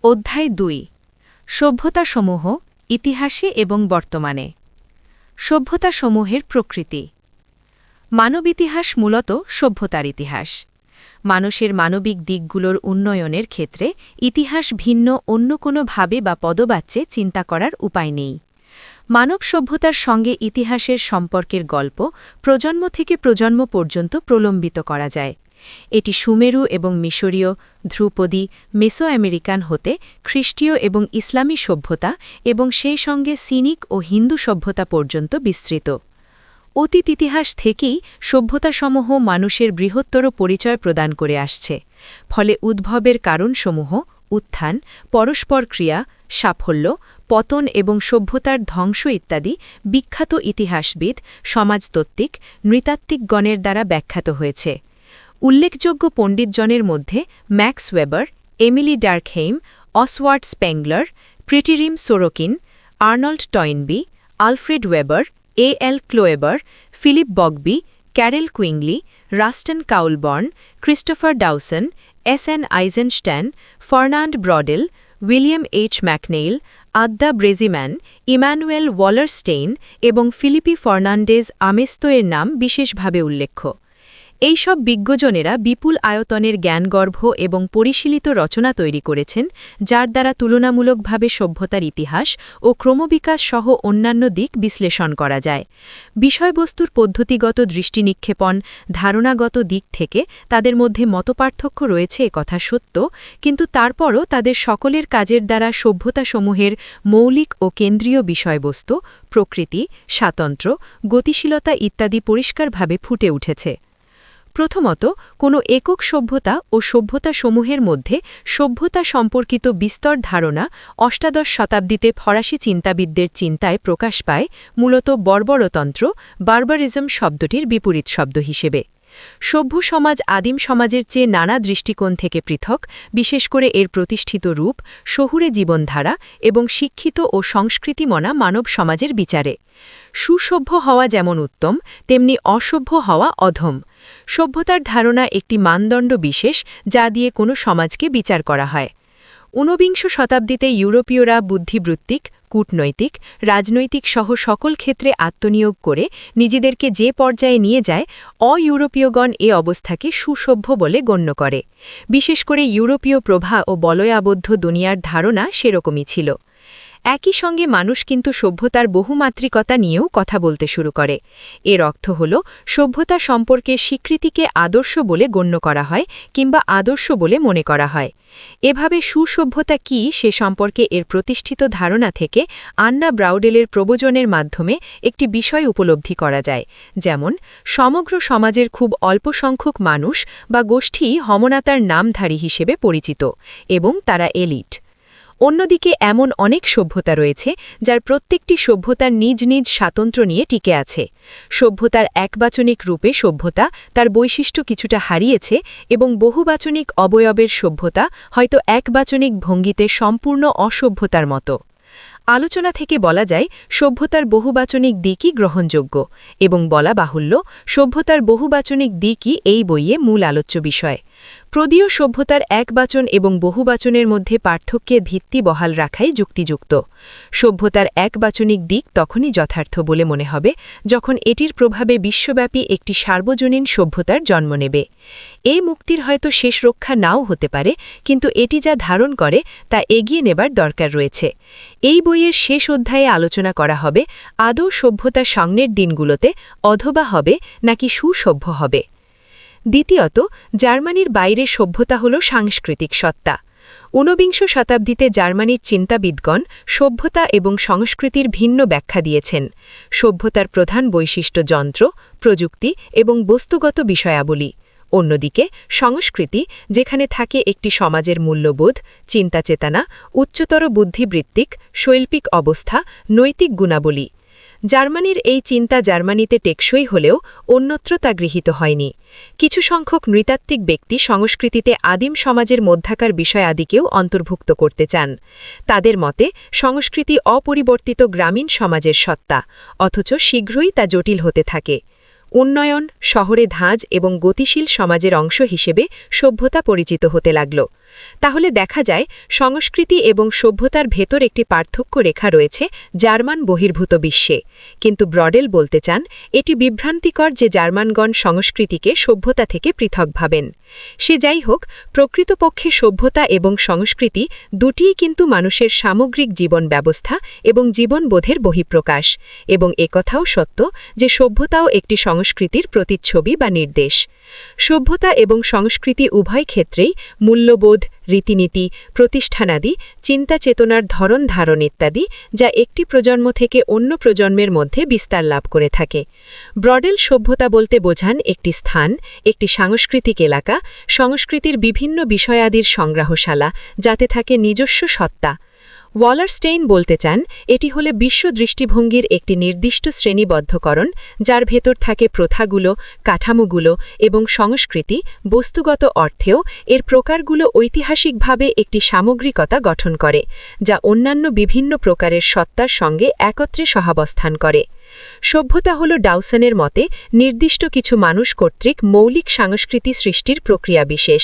অধ্যায় ২ সভ্যতাসমূহ ইতিহাসে এবং বর্তমানে সভ্যতাসমূহের প্রকৃতি মানব ইতিহাস মূলত সভ্যতার ইতিহাস মানুষের মানবিক দিকগুলোর উন্নয়নের ক্ষেত্রে ইতিহাস ভিন্ন অন্য কোনো ভাবে বা পদবাচ্যে চিন্তা করার উপায় নেই মানব সভ্যতার সঙ্গে ইতিহাসের সম্পর্কের গল্প প্রজন্ম থেকে প্রজন্ম পর্যন্ত প্রলম্বিত করা যায় এটি সুমেরু এবং মিশরীয় ধ্রুপদী মেসো আমেরিকান হতে খ্রিস্টীয় এবং ইসলামী সভ্যতা এবং সেই সঙ্গে সিনিক ও হিন্দু সভ্যতা পর্যন্ত বিস্তৃত অতীত ইতিহাস থেকেই সভ্যতাসমূহ মানুষের বৃহত্তর পরিচয় প্রদান করে আসছে ফলে উদ্ভবের কারণসমূহ উত্থান পরস্পর ক্রিয়া সাফল্য পতন এবং সভ্যতার ধ্বংস ইত্যাদি বিখ্যাত ইতিহাসবিদ সমাজতত্ত্বিক নৃতাত্ত্বিকগণের দ্বারা ব্যাখ্যাত হয়েছে উল্লেখযোগ্য পণ্ডিতজনের মধ্যে Max Weber Emile Durkheim Oswald Spengler Pitirim Sorokin Arnold Toynbee Alfred Weber A L Kroeber Philip Bagby Carroll Quigley Rushton Coulborn Christopher Dawson S N Eisenstadt Fernand Braudel William H McNeill Adda Bozeman Emmanuel ওয়ালারস্টেইন এবং Philippe Fernandez আমেস্তোয়ের নাম বিশেষভাবে উল্লেখ্য এইসব বিজ্ঞজনেরা বিপুল আয়তনের জ্ঞানগর্ভ এবং পরিশীলিত রচনা তৈরি করেছেন যার দ্বারা তুলনামূলকভাবে সভ্যতার ইতিহাস ও ক্রমবিকাশ সহ অন্যান্য দিক বিশ্লেষণ করা যায় বিষয়বস্তুর পদ্ধতিগত দৃষ্টিনিক্ষেপণ ধারণাগত দিক থেকে তাদের মধ্যে মতপার্থক্য রয়েছে একথা সত্য কিন্তু তারপরও তাদের সকলের কাজের দ্বারা সভ্যতাসমূহের মৌলিক ও কেন্দ্রীয় বিষয়বস্তু প্রকৃতি স্বাতন্ত্র্য গতিশীলতা ইত্যাদি পরিষ্কারভাবে ফুটে উঠেছে প্রথমত কোনো একক সভ্যতা ও সভ্যতাসমূহের মধ্যে সভ্যতা সম্পর্কিত বিস্তর ধারণা অষ্টাদশ শতাব্দীতে ফরাসি চিন্তাবিদদের চিন্তায় প্রকাশ পায় মূলত বর্বরতন্ত্র বার্বারিজম শব্দটির বিপরীত শব্দ হিসেবে সভ্য সমাজ আদিম সমাজের চেয়ে নানা দৃষ্টিকোণ থেকে পৃথক বিশেষ করে এর প্রতিষ্ঠিত রূপ শহুরে জীবনধারা এবং শিক্ষিত ও সংস্কৃতিমনা মানব সমাজের বিচারে সুসভ্য হওয়া যেমন উত্তম তেমনি অসভ্য হওয়া অধম সভ্যতার ধারণা একটি মানদণ্ড বিশেষ যা দিয়ে কোনো সমাজকে বিচার করা হয় ঊনবিংশ শতাব্দীতে ইউরোপীয়রা বুদ্ধিবৃত্তিক কূটনৈতিক রাজনৈতিক সহ সকল ক্ষেত্রে আত্মনিয়োগ করে নিজেদেরকে যে পর্যায়ে নিয়ে যায় অইউরোপীয়গণ এ অবস্থাকে সুসভ্য বলে গণ্য করে বিশেষ করে ইউরোপীয় প্রভা ও বলয়াবদ্ধ দুনিয়ার ধারণা সেরকমই ছিল একই সঙ্গে মানুষ কিন্তু সভ্যতার বহুমাত্রিকতা নিয়েও কথা বলতে শুরু করে এর অর্থ হল সভ্যতা সম্পর্কে স্বীকৃতিকে আদর্শ বলে গণ্য করা হয় কিংবা আদর্শ বলে মনে করা হয় এভাবে সুসভ্যতা কি সে সম্পর্কে এর প্রতিষ্ঠিত ধারণা থেকে আন্না ব্রাউডেলের প্রবচনের মাধ্যমে একটি বিষয় উপলব্ধি করা যায় যেমন সমগ্র সমাজের খুব অল্প সংখ্যক মানুষ বা গোষ্ঠী হমনাতার নামধারী হিসেবে পরিচিত এবং তারা এলিট অন্যদিকে এমন অনেক সভ্যতা রয়েছে যার প্রত্যেকটি সভ্যতার নিজ নিজ স্বাতন্ত্র্য নিয়ে টিকে আছে সভ্যতার একবাচনিক রূপে সভ্যতা তার বৈশিষ্ট্য কিছুটা হারিয়েছে এবং বহুবাচনিক অবয়বের সভ্যতা হয়তো একবাচনিক ভঙ্গিতে সম্পূর্ণ অসভ্যতার মতো আলোচনা থেকে বলা যায় সভ্যতার বহুবাচনিক দিকই গ্রহণযোগ্য এবং বলা বাহুল্য সভ্যতার বহুবাচনিক দিকই এই বইয়ে মূল আলোচ্য বিষয় প্রদীয় সভ্যতার একবাচন এবং বহুবাচনের মধ্যে পার্থক্যের ভিত্তি বহাল রাখাই যুক্তিযুক্ত সভ্যতার একবাচনিক দিক তখনই যথার্থ বলে মনে হবে যখন এটির প্রভাবে বিশ্বব্যাপী একটি সার্বজনীন সভ্যতার জন্ম নেবে এই মুক্তির হয়তো শেষ রক্ষা নাও হতে পারে কিন্তু এটি যা ধারণ করে তা এগিয়ে নেবার দরকার রয়েছে এই বইয়ের শেষ অধ্যায়ে আলোচনা করা হবে আদৌ সভ্যতা সামনের দিনগুলোতে অথবা হবে নাকি সুসভ্য হবে দ্বিতীয়ত জার্মানির বাইরে সভ্যতা হল সাংস্কৃতিক সত্তা ঊনবিংশ শতাব্দীতে জার্মানির চিন্তাবিদগণ সভ্যতা এবং সংস্কৃতির ভিন্ন ব্যাখ্যা দিয়েছেন সভ্যতার প্রধান বৈশিষ্ট্য যন্ত্র প্রযুক্তি এবং বস্তুগত বিষয়াবলী অন্যদিকে সংস্কৃতি যেখানে থাকে একটি সমাজের মূল্যবোধ চিন্তাচেতনা উচ্চতর বুদ্ধিবৃত্তিক শৈল্পিক অবস্থা নৈতিক গুণাবলী জার্মানির এই চিন্তা জার্মানিতে টেকসই হলেও অন্যত্র তা গৃহীত হয়নি কিছু সংখ্যক নৃতাত্ত্বিক ব্যক্তি সংস্কৃতিতে আদিম সমাজের মধ্যাকার বিষয়াদিকেও অন্তর্ভুক্ত করতে চান তাদের মতে সংস্কৃতি অপরিবর্তিত গ্রামীণ সমাজের সত্তা অথচ শীঘ্রই তা জটিল হতে থাকে উন্নয়ন শহরে ধাঁজ এবং গতিশীল সমাজের অংশ হিসেবে সভ্যতা পরিচিত হতে লাগল তাহলে দেখা যায় সংস্কৃতি এবং সভ্যতার ভেতর একটি পার্থক্য রেখা রয়েছে জার্মান বহির্ভূত বিশ্বে, কিন্তু ব্রডেল বলতে চান এটি বিভ্রান্তিকর যে জার্মানগণ সংস্কৃতিকে সভ্যতা থেকে পৃথক ভাবেন। সে যাই হোক, প্রকৃতপক্ষে সভ্যতা এবং সংস্কৃতি দুটিই কিন্তু মানুষের সামগ্রিক জীবন ব্যবস্থা এবং জীবনবোধের বহিঃপ্রকাশ, এবং একথাও সত্য যে সভ্যতাও একটি সংস্কৃতির প্রতিচ্ছবি বা নির্দেশ। সভ্যতা এবং সংস্কৃতি উভয় ক্ষেত্রেই মূল্যবোধ, রীতিনীতি, প্রতিষ্ঠানাদি, চিন্তা চেতনার ধরন ধারণ ইত্যাদি, যা একটি প্রজন্ম থেকে অন্য প্রজন্মের মধ্যে বিস্তার লাভ করে থাকে। ব্রডেল সভ্যতা বলতে বোঝান একটি স্থান, একটি সাংস্কৃতিক এলাকা, সংস্কৃতির বিভিন্ন বিষয়াদির সংগ্রহশালা, যাতে থাকে নিজস্ব সত্তা। ওয়ালারস্টেইন বলতে চান এটি হলে বিশ্ব দৃষ্টিভঙ্গির একটি নির্দিষ্ট শ্রেণীবদ্ধকরণ, যার ভেতর থাকে প্রথাগুলো, কাঠামোগুলো এবং সংস্কৃতি। বস্তুগত অর্থেও এর প্রকারগুলো ঐতিহাসিকভাবে একটি সামগ্রিকতা গঠন করে, যা অন্যান্য বিভিন্ন প্রকারের সত্তার সঙ্গে একত্রে সহাবস্থান করে। সভ্যতা হল ডাউসনের মতে নির্দিষ্ট কিছু মানুষ কর্তৃক মৌলিক সংস্কৃতি সৃষ্টির প্রক্রিয়া বিশেষ।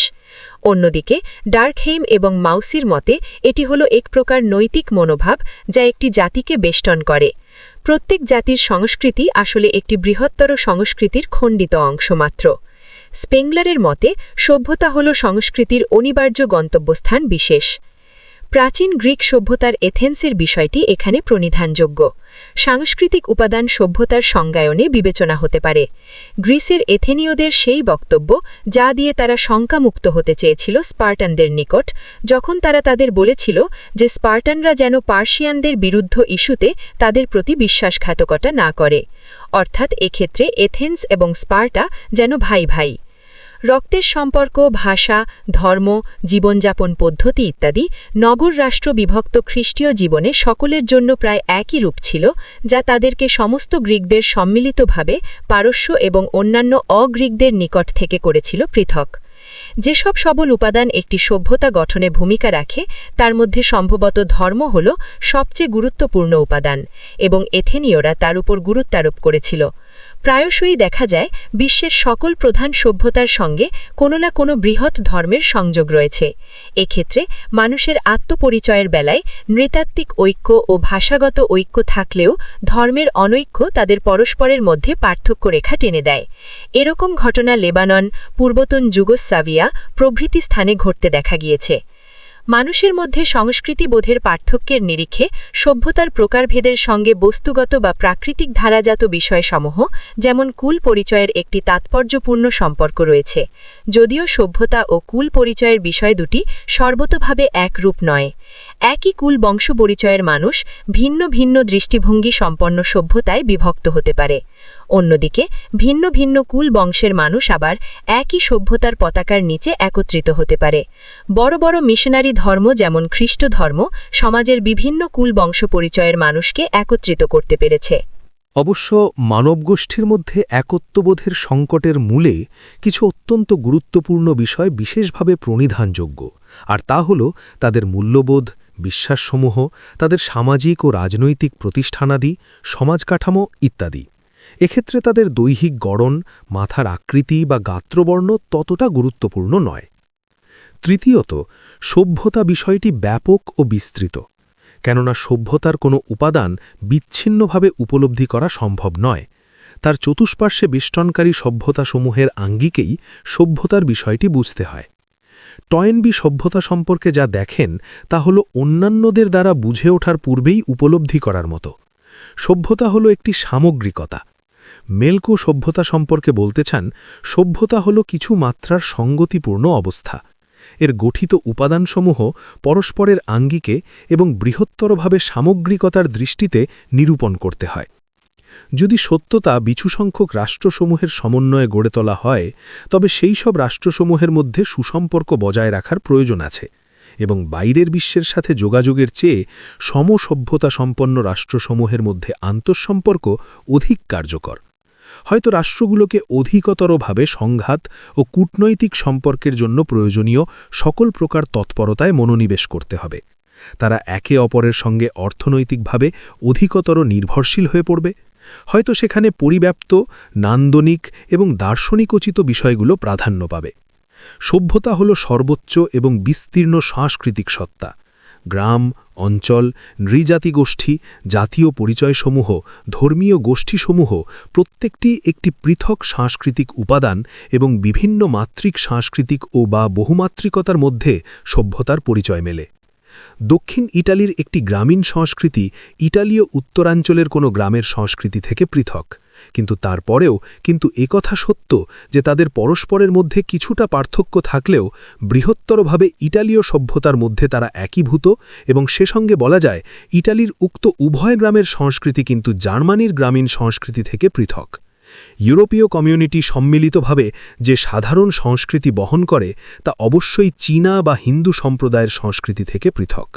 অন্যদিকে ডার্কহেইম এবং মাউসির মতে এটি হল এক প্রকার নৈতিক মনোভাব, যা একটি জাতিকে বেষ্টন করে। প্রত্যেক জাতির সংস্কৃতি আসলে একটি বৃহত্তর সংস্কৃতির খণ্ডিত অংশ মাত্র। স্পেংলারের মতে সভ্যতা হল সংস্কৃতির অনিবার্য গন্তব্যস্থান বিশেষ। প্রাচীন গ্রিক সভ্যতার এথেন্সের বিষয়টি এখানে প্রণিধানযোগ্য। সাংস্কৃতিক উপাদান সভ্যতার সংজ্ঞায়নে বিবেচনা হতে পারে। গ্রিসের এথেনীয়দের সেই বক্তব্য যা দিয়ে তারা শঙ্কামুক্ত হতে চেয়েছিল স্পার্টানদের নিকট, যখন তারা তাদের বলেছিল যে স্পার্টানরা যেন পার্সিয়ানদের বিরুদ্ধ ইস্যুতে তাদের প্রতি বিশ্বাসঘাতকতা না করে, অর্থাৎ এক্ষেত্রে এথেন্স এবং স্পার্টা যেন ভাই ভাই। রক্তের সম্পর্ক, ভাষা, ধর্ম, জীবনযাপন পদ্ধতি ইত্যাদি নগর রাষ্ট্র বিভক্ত খ্রিস্টীয় জীবনে সকলের জন্য প্রায় একই রূপ ছিল, যা তাদেরকে সমস্ত গ্রিকদের সম্মিলিতভাবে পারস্য এবং অন্যান্য অগ্রিকদের নিকট থেকে করেছিল পৃথক। যেসব সবল উপাদান একটি সভ্যতা গঠনে ভূমিকা রাখে তার মধ্যে সম্ভবত ধর্ম হল সবচেয়ে গুরুত্বপূর্ণ উপাদান, এবং এথেনীয়রা তার উপর গুরুত্বারোপ করেছিল। প্রায়শই দেখা যায় বিশ্বের সকল প্রধান সভ্যতার সঙ্গে কোনো না কোনো বৃহৎ ধর্মের সংযোগ রয়েছে। এক্ষেত্রে মানুষের আত্মপরিচয়ের বেলায় নৃতাত্ত্বিক ঐক্য ও ভাষাগত ঐক্য থাকলেও ধর্মের অনৈক্য তাদের পরস্পরের মধ্যে পার্থক্য রেখা টেনে দেয়। এরকম ঘটনা লেবানন, পূর্বতন যুগোস্লাভিয়া প্রভৃতি স্থানে ঘটতে দেখা গিয়েছে। মানুষের মধ্যে সংস্কৃতিবোধের পার্থক্যের নিরিখে সভ্যতার প্রকারভেদের সঙ্গে বস্তুগত বা প্রাকৃতিক ধারাজাত বিষয়সমূহ, যেমন কুল পরিচয়ের একটি তাৎপর্যপূর্ণ সম্পর্ক রয়েছে, যদিও সভ্যতা ও কুল পরিচয়ের বিষয় দুটি সর্বতোভাবে একরূপ নয়। একই কুল বংশ পরিচয়ের মানুষ ভিন্ন ভিন্ন দৃষ্টিভঙ্গি সম্পন্ন সভ্যতায় বিভক্ত হতে পারে। অন্যদিকে ভিন্ন ভিন্ন কুল বংশের মানুষ আবার একই সভ্যতার পতাকার নিচে একত্রিত হতে পারে। বড় বড় মিশনারি ধর্ম যেমন খ্রিস্ট ধর্ম সমাজের বিভিন্ন কুল বংশ পরিচয়ের মানুষকে একত্রিত করতে পেরেছে। অবশ্য মানবগোষ্ঠীর মধ্যে একত্ববোধের সংকটের মূলে কিছু অত্যন্ত গুরুত্বপূর্ণ বিষয় বিশেষভাবে প্রণিধানযোগ্য, আর তা হল তাদের মূল্যবোধ, বিশ্বাসসমূহ, তাদের সামাজিক ও রাজনৈতিক প্রতিষ্ঠানাদি, সমাজ কাঠামো ইত্যাদি। এক্ষেত্রে তাদের দৈহিক গড়ন, মাথার আকৃতি বা গাত্রবর্ণ ততটা গুরুত্বপূর্ণ নয়। তৃতীয়ত, সভ্যতা বিষয়টি ব্যাপক ও বিস্তৃত, কেননা সভ্যতার কোনো উপাদান বিচ্ছিন্নভাবে উপলব্ধি করা সম্ভব নয়। তার চতুষ্পার্শ্বে বেষ্টনকারী সভ্যতাসমূহের আঙ্গিকেই সভ্যতার বিষয়টি বুঝতে হয়। টয়েনবি সভ্যতা সম্পর্কে যা দেখেন তা হল অন্যান্যদের দ্বারা বুঝে ওঠার পূর্বেই উপলব্ধি করার মতো। সভ্যতা হল একটি সামগ্রিকতা। মেলকো সভ্যতা সম্পর্কে বলতে চান, সভ্যতা হল কিছু মাত্রার সঙ্গতিপূর্ণ অবস্থা। এর গঠিত উপাদানসমূহ পরস্পরের আঙ্গিকে এবং বৃহত্তরভাবে সামগ্রিকতার দৃষ্টিতে নিরূপণ করতে হয়। যদি সত্যতা বিচুসংখ্যক রাষ্ট্রসমূহের সমন্বয়ে গড়ে তোলা হয়, তবে সেই সব রাষ্ট্রসমূহের মধ্যে সুসম্পর্ক বজায় রাখার প্রয়োজন আছে, এবং বাইরের বিশ্বের সাথে যোগাযোগের চেয়ে সমসভ্যতা সম্পন্ন রাষ্ট্রসমূহের মধ্যে আন্তঃসম্পর্ক অধিক কার্যকর। হয়তো রাষ্ট্রগুলোকে অধিকতরভাবে সংঘাত ও কূটনৈতিক সম্পর্কের জন্য প্রয়োজনীয় সকল প্রকার তৎপরতায় মনোনিবেশ করতে হবে। তারা একে অপরের সঙ্গে অর্থনৈতিকভাবে অধিকতর নির্ভরশীল হয়ে পড়বে। হয়তো সেখানে পরিব্যাপ্ত, নান্দনিক এবং দার্শনিকোচিত বিষয়গুলো প্রাধান্য পাবে। সভ্যতা হল সর্বোচ্চ এবং বিস্তীর্ণ সাংস্কৃতিক সত্তা। গ্রাম, অঞ্চল, নৃজাতিগোষ্ঠী, জাতীয় পরিচয়সমূহ, ধর্মীয় গোষ্ঠীসমূহ প্রত্যেকটি একটি পৃথক সাংস্কৃতিক উপাদান এবং বিভিন্ন মাত্রিক সাংস্কৃতিক ও বা বহুমাত্রিকতার মধ্যে সভ্যতার পরিচয় মেলে। দক্ষিণ ইটালির একটি গ্রামীণ সংস্কৃতি ইটালীয় উত্তরাঞ্চলের কোনো গ্রামের সংস্কৃতি থেকে পৃথক, কিন্তু তারপরেও একথা সত্য যে তাদের পরস্পরের মধ্যে কিছুটা পার্থক্য থাকলেও বৃহত্তরভাবে ইটালীয় সভ্যতার মধ্যে তারা একীভূত, এবং সে সঙ্গে বলা যায় ইটালির উক্ত উভয় গ্রামের সংস্কৃতি কিন্তু জার্মানির গ্রামীণ সংস্কৃতি থেকে পৃথক। ইউরোপীয় কমিউনিটি সম্মিলিতভাবে যে সাধারণ সংস্কৃতি বহন করে তা অবশ্যই চীনা বা হিন্দু সম্প্রদায়ের সংস্কৃতি থেকে পৃথক।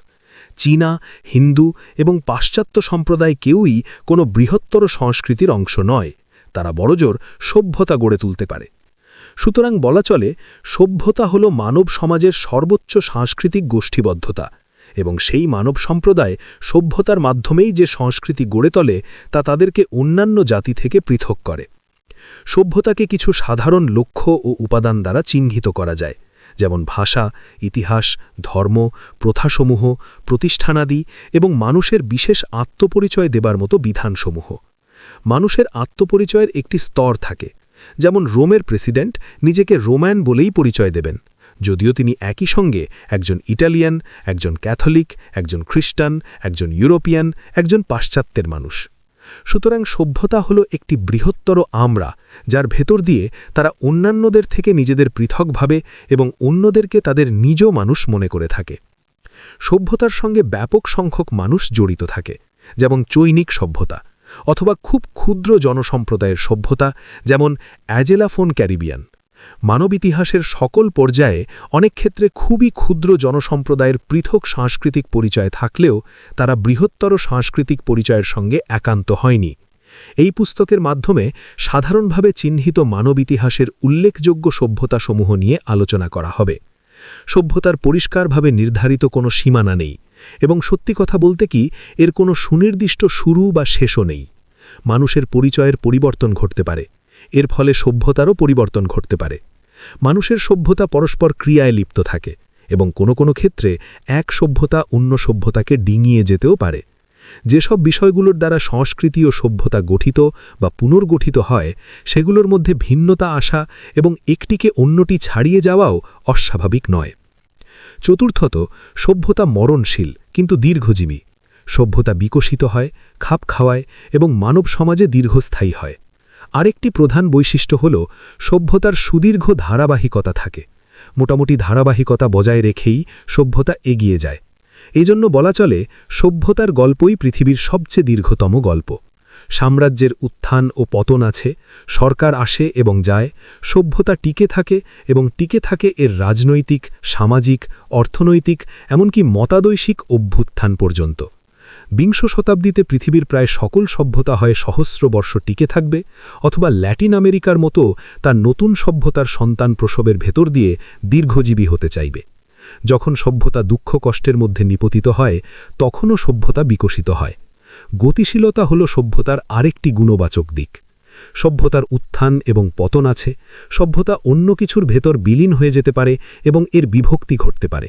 চীনা, হিন্দু এবং পাশ্চাত্য সম্প্রদায় কেউই কোনো বৃহত্তর সংস্কৃতির অংশ নয়, তারা বড়জোর সভ্যতা গড়ে তুলতে পারে। সুতরাং বলা চলে সভ্যতা হল মানব সমাজের সর্বোচ্চ সাংস্কৃতিক গোষ্ঠীবদ্ধতা, এবং সেই মানব সম্প্রদায় সভ্যতার মাধ্যমেই যে সংস্কৃতি গড়ে তোলে তা তাদেরকে অন্যান্য জাতি থেকে পৃথক করে। সভ্যতাকে কিছু সাধারণ লক্ষ্য ও উপাদান দ্বারা চিহ্নিত করা যায়, যেমন ভাষা, ইতিহাস, ধর্ম, প্রথাসমূহ, প্রতিষ্ঠানাদি এবং মানুষের বিশেষ আত্মপরিচয় দেবার মতো বিধানসমূহ। মানুষের আত্মপরিচয়ের একটি স্তর থাকে, যেমন রোমের প্রেসিডেন্ট নিজেকে রোমান বলেই পরিচয় দেবেন, যদিও তিনি একই সঙ্গে একজন ইটালিয়ান, একজন ক্যাথলিক, একজন খ্রিস্টান, একজন ইউরোপিয়ান, একজন পাশ্চাত্যের মানুষ। সুতরাং সভ্যতা হল একটি বৃহত্তর আমরা, যার ভেতর দিয়ে তারা অন্যান্যদের থেকে নিজেদের পৃথকভাবে এবং অন্যদেরকে তাদের নিজ মানুষ মনে করে থাকে। সভ্যতার সঙ্গে ব্যাপক সংখ্যক মানুষ জড়িত থাকে, যেমন চৈনিক সভ্যতা, অথবা খুব ক্ষুদ্র জনসম্প্রদায়ের সভ্যতা, যেমন অ্যাজেলাফোন ক্যারিবিয়ান। মানব ইতিহাসের সকল পর্যায়ে অনেক ক্ষেত্রে খুবই ক্ষুদ্র জনসম্প্রদায়ের পৃথক সাংস্কৃতিক পরিচয় থাকলেও তারা বৃহত্তর সাংস্কৃতিক পরিচয়ের সঙ্গে একান্ত হয়নি। এই পুস্তকের মাধ্যমে সাধারণভাবে চিহ্নিত মানব ইতিহাসের উল্লেখযোগ্য সভ্যতাসমূহ নিয়ে আলোচনা করা হবে। সভ্যতার পরিষ্কারভাবে নির্ধারিত কোনো সীমানা নেই, এবং সত্যি কথা বলতে কি এর কোনো সুনির্দিষ্ট শুরু বা শেষও নেই। মানুষের পরিচয়ের পরিবর্তন ঘটতে পারে, এর ফলে সভ্যতারও পরিবর্তন ঘটতে পারে। মানুষের সভ্যতা পরস্পর ক্রিয়ায় লিপ্ত থাকে, এবং কোনো ক্ষেত্রে এক সভ্যতা অন্য সভ্যতাকে ডিঙিয়ে যেতেও পারে। যেসব বিষয়গুলোর দ্বারা সংস্কৃতি ও সভ্যতা গঠিত বা পুনর্গঠিত হয় সেগুলোর মধ্যে ভিন্নতা আসা এবং একটিকে অন্যটি ছাড়িয়ে যাওয়াও অস্বাভাবিক নয়। চতুর্থত, সভ্যতা মরণশীল কিন্তু দীর্ঘজীবী। সভ্যতা বিকশিত হয়, খাপ খাওয়ায় এবং মানব সমাজে দীর্ঘস্থায়ী হয়। আরেকটি প্রধান বৈশিষ্ট্য হল সভ্যতার সুদীর্ঘ ধারাবাহিকতা থাকে। মোটামুটি ধারাবাহিকতা বজায় রেখেই সভ্যতা এগিয়ে যায়। এজন্য বলা চলে সভ্যতার গল্পই পৃথিবীর সবচেয়ে দীর্ঘতম গল্প। সাম্রাজ্যের উত্থান ও পতন আছে, সরকার আসে এবং যায়, সভ্যতা টিকে থাকে এবং টিকে থাকে এর রাজনৈতিক, সামাজিক, অর্থনৈতিক এমনকি মতাদৈশিক অভ্যুত্থান পর্যন্ত। বিংশ শতাব্দীতে পৃথিবীর প্রায় সকল সভ্যতা হয় সহস্র বর্ষ টিকে থাকবে, অথবা ল্যাটিন আমেরিকার মতো তার নতুন সভ্যতার সন্তান প্রসবের ভেতর দিয়ে দীর্ঘজীবী হতে চাইবে। যখন সভ্যতা দুঃখ কষ্টের মধ্যে নিপতিত হয় তখনও সভ্যতা বিকশিত হয়। গতিশীলতা হল সভ্যতার আরেকটি গুণবাচক দিক। সভ্যতার উত্থান এবং পতন আছে, সভ্যতা অন্য কিছুর ভেতর বিলীন হয়ে যেতে পারে এবং এর বিভক্তি ঘটতে পারে।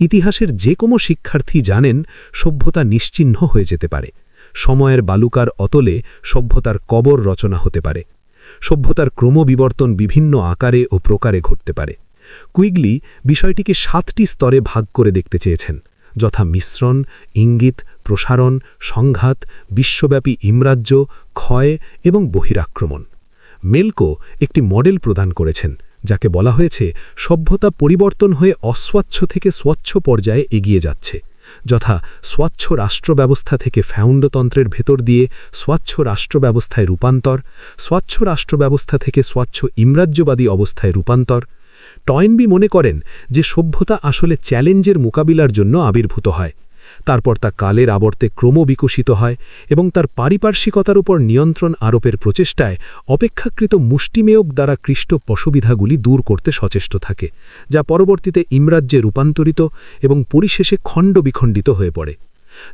ইতিহাসের যে কোনো শিক্ষার্থী জানেন সভ্যতা নিশ্চিহ্ন হয়ে যেতে পারে। সময়ের বালুকার অতলে সভ্যতার কবর রচনা হতে পারে। সভ্যতার ক্রমবিবর্তন বিভিন্ন আকারে ও প্রকারে ঘটতে পারে। কুইগলি বিষয়টিকে 7টি স্তরে ভাগ করে দেখতে চেয়েছেন, যথা মিশ্রণ, ইঙ্গিত, প্রসারণ, সংঘাত, বিশ্বব্যাপী ইমরাজ্য, ক্ষয় এবং বহিরাক্রমণ। মেলকো একটি মডেল প্রদান করেছেন, যাকে বলা হয়েছে সভ্যতা পরিবর্তন হয়ে অস্বচ্ছ থেকে স্বচ্ছ পর্যায়ে এগিয়ে যাচ্ছে, যথা স্বচ্ছ রাষ্ট্রব্যবস্থা থেকে ফ্যাউন্ডতন্ত্রের ভেতর দিয়ে স্বচ্ছ রাষ্ট্রব্যবস্থায় রূপান্তর, স্বচ্ছ রাষ্ট্রব্যবস্থা থেকে স্বচ্ছ ইমরাজ্যবাদী অবস্থায় রূপান্তর। টয়েনবি মনে করেন যে সভ্যতা আসলে চ্যালেঞ্জের মোকাবিলার জন্য আবির্ভূত হয়, তারপর তা কালের আবর্তে ক্রমবিকশিত হয় এবং তার পারিপার্শ্বিকতার উপর নিয়ন্ত্রণ আরোপের প্রচেষ্টায় অপেক্ষাকৃত মুষ্টিমেয়ক দ্বারা কৃষ্ট অসুবিধাগুলি দূর করতে সচেষ্ট থাকে, যা পরবর্তীতে ইমরাজ্যে রূপান্তরিত এবং পরিশেষে খণ্ডবিখণ্ডিত হয়ে পড়ে।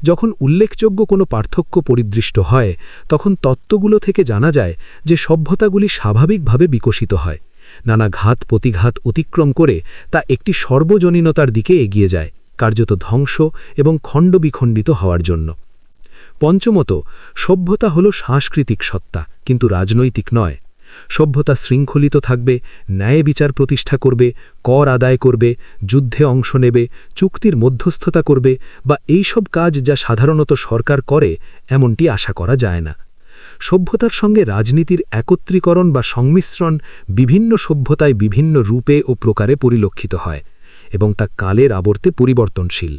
যখন উল্লেখযোগ্য কোনো পার্থক্য পরিদৃষ্ট হয় তখন তত্ত্বগুলো থেকে জানা যায় যে সভ্যতাগুলি স্বাভাবিকভাবে বিকশিত হয়, নানা ঘাত প্রতিঘাত অতিক্রম করে তা একটি সর্বজনীনতার দিকে এগিয়ে যায়, কার্যত ধ্বংস এবং খণ্ডবিখণ্ডিত হওয়ার জন্য। পঞ্চমত, সভ্যতা হল সাংস্কৃতিক সত্তা, কিন্তু রাজনৈতিক নয়। সভ্যতা শৃঙ্খলিত থাকবে, ন্যায় বিচার প্রতিষ্ঠা করবে, কর আদায় করবে, যুদ্ধে অংশ নেবে, চুক্তির মধ্যস্থতা করবে বা এই সব কাজ যা সাধারণত সরকার করে এমনটি আশা করা যায় না। সভ্যতার সঙ্গে রাজনীতির একত্রীকরণ বা সংমিশ্রণ বিভিন্ন সভ্যতায় বিভিন্ন রূপে ও প্রকারে পরিলক্ষিত হয় এবং তা কালের আবর্তে পরিবর্তনশীল।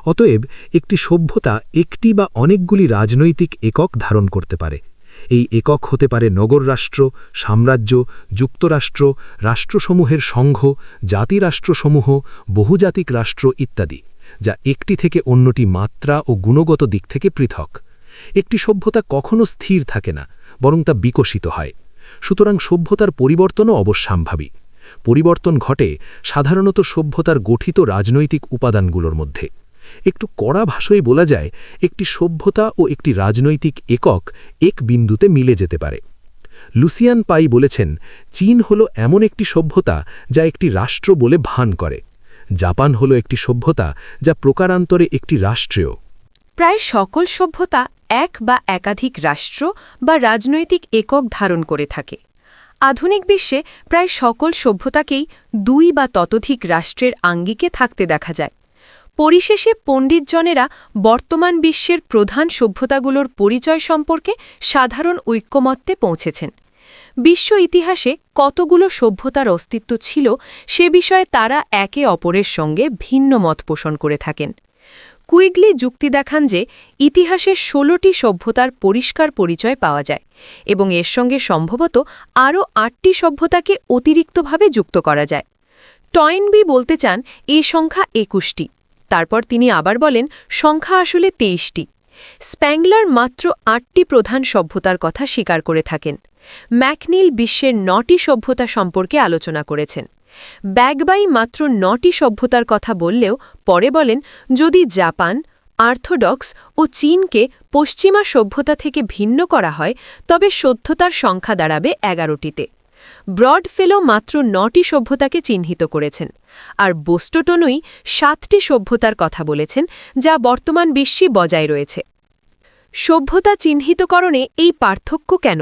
অতএব একটি সভ্যতা একটি বা অনেকগুলি রাজনৈতিক একক ধারণ করতে পারে। এই একক হতে পারে নগররাষ্ট্র, সাম্রাজ্য, যুক্তরাষ্ট্র, রাষ্ট্রসমূহের সংঘ, জাতিরাষ্ট্রসমূহ, বহুজাতিক রাষ্ট্র ইত্যাদি, যা একটি থেকে অন্যটি মাত্রা ও গুণগত দিক থেকে পৃথক। একটি সভ্যতা কখনো স্থির থাকে না, বরং তা বিকশিত হয়। সুতরাং সভ্যতার পরিবর্তনও অবশ্যম্ভাবী। পরিবর্তন ঘটে সাধারণত সভ্যতার গঠিত রাজনৈতিক উপাদানগুলোর মধ্যে। একটু কড়া ভাষায় বলা যায়, একটি সভ্যতা ও একটি রাজনৈতিক একক এক বিন্দুতে মিলে যেতে পারে। লুসিয়ান পাই বলেছেন, চীন হল এমন একটি সভ্যতা যা একটি রাষ্ট্র বলে ভান করে। জাপান হল একটি সভ্যতা যা প্রকারান্তরে একটি রাষ্ট্রীয়। প্রায় সকল সভ্যতা এক বা একাধিক রাষ্ট্র বা রাজনৈতিক একক ধারণ করে থাকে। আধুনিক বিশ্বে প্রায় সকল সভ্যতাকেই দুই বা ততোধিক রাষ্ট্রের আঙ্গিকে থাকতে দেখা যায়। পরিশেষে পণ্ডিতজনেরা বর্তমান বিশ্বের প্রধান সভ্যতাগুলোর পরিচয় সম্পর্কে সাধারণ ঐক্যমত্যে পৌঁছেছেন। বিশ্ব ইতিহাসে কতগুলো সভ্যতার অস্তিত্ব ছিল সে বিষয়ে তারা একে অপরের সঙ্গে ভিন্ন মত পোষণ করে থাকেন। কুইগলি যুক্তি দেখান যে ইতিহাসের ১৬টি সভ্যতার পরিষ্কার পরিচয় পাওয়া যায় এবং এর সঙ্গে সম্ভবত আরও ৮টি সভ্যতাকে অতিরিক্তভাবে যুক্ত করা যায়। টয়েনবি বলতে চান এই সংখ্যা ২১টি। তারপর তিনি আবার বলেন সংখ্যা আসলে ২৩টি। স্প্যাংলার মাত্র ৮টি প্রধান সভ্যতার কথা স্বীকার করে থাকেন। ম্যাকনিল বিশ্বের ৯টি সভ্যতা সম্পর্কে আলোচনা করেছেন। ব্যাগবাই মাত্র ৯টি সভ্যতার কথা বললেও পরে বলেন, যদি জাপান, অর্থোডক্স ও চীনকে পশ্চিমা সভ্যতা থেকে ভিন্ন করা হয় তবে সভ্যতার সংখ্যা দাঁড়াবে ১১টিতে। ব্রডফেলো মাত্র ৯টি সভ্যতাকে চিহ্নিত করেছেন, আর বোস্টোটনুই ৭টি সভ্যতার কথা বলেছেন যা বর্তমান বিশ্বে বজায় রয়েছে। সভ্যতা চিহ্নিতকরণে এই পার্থক্য কেন?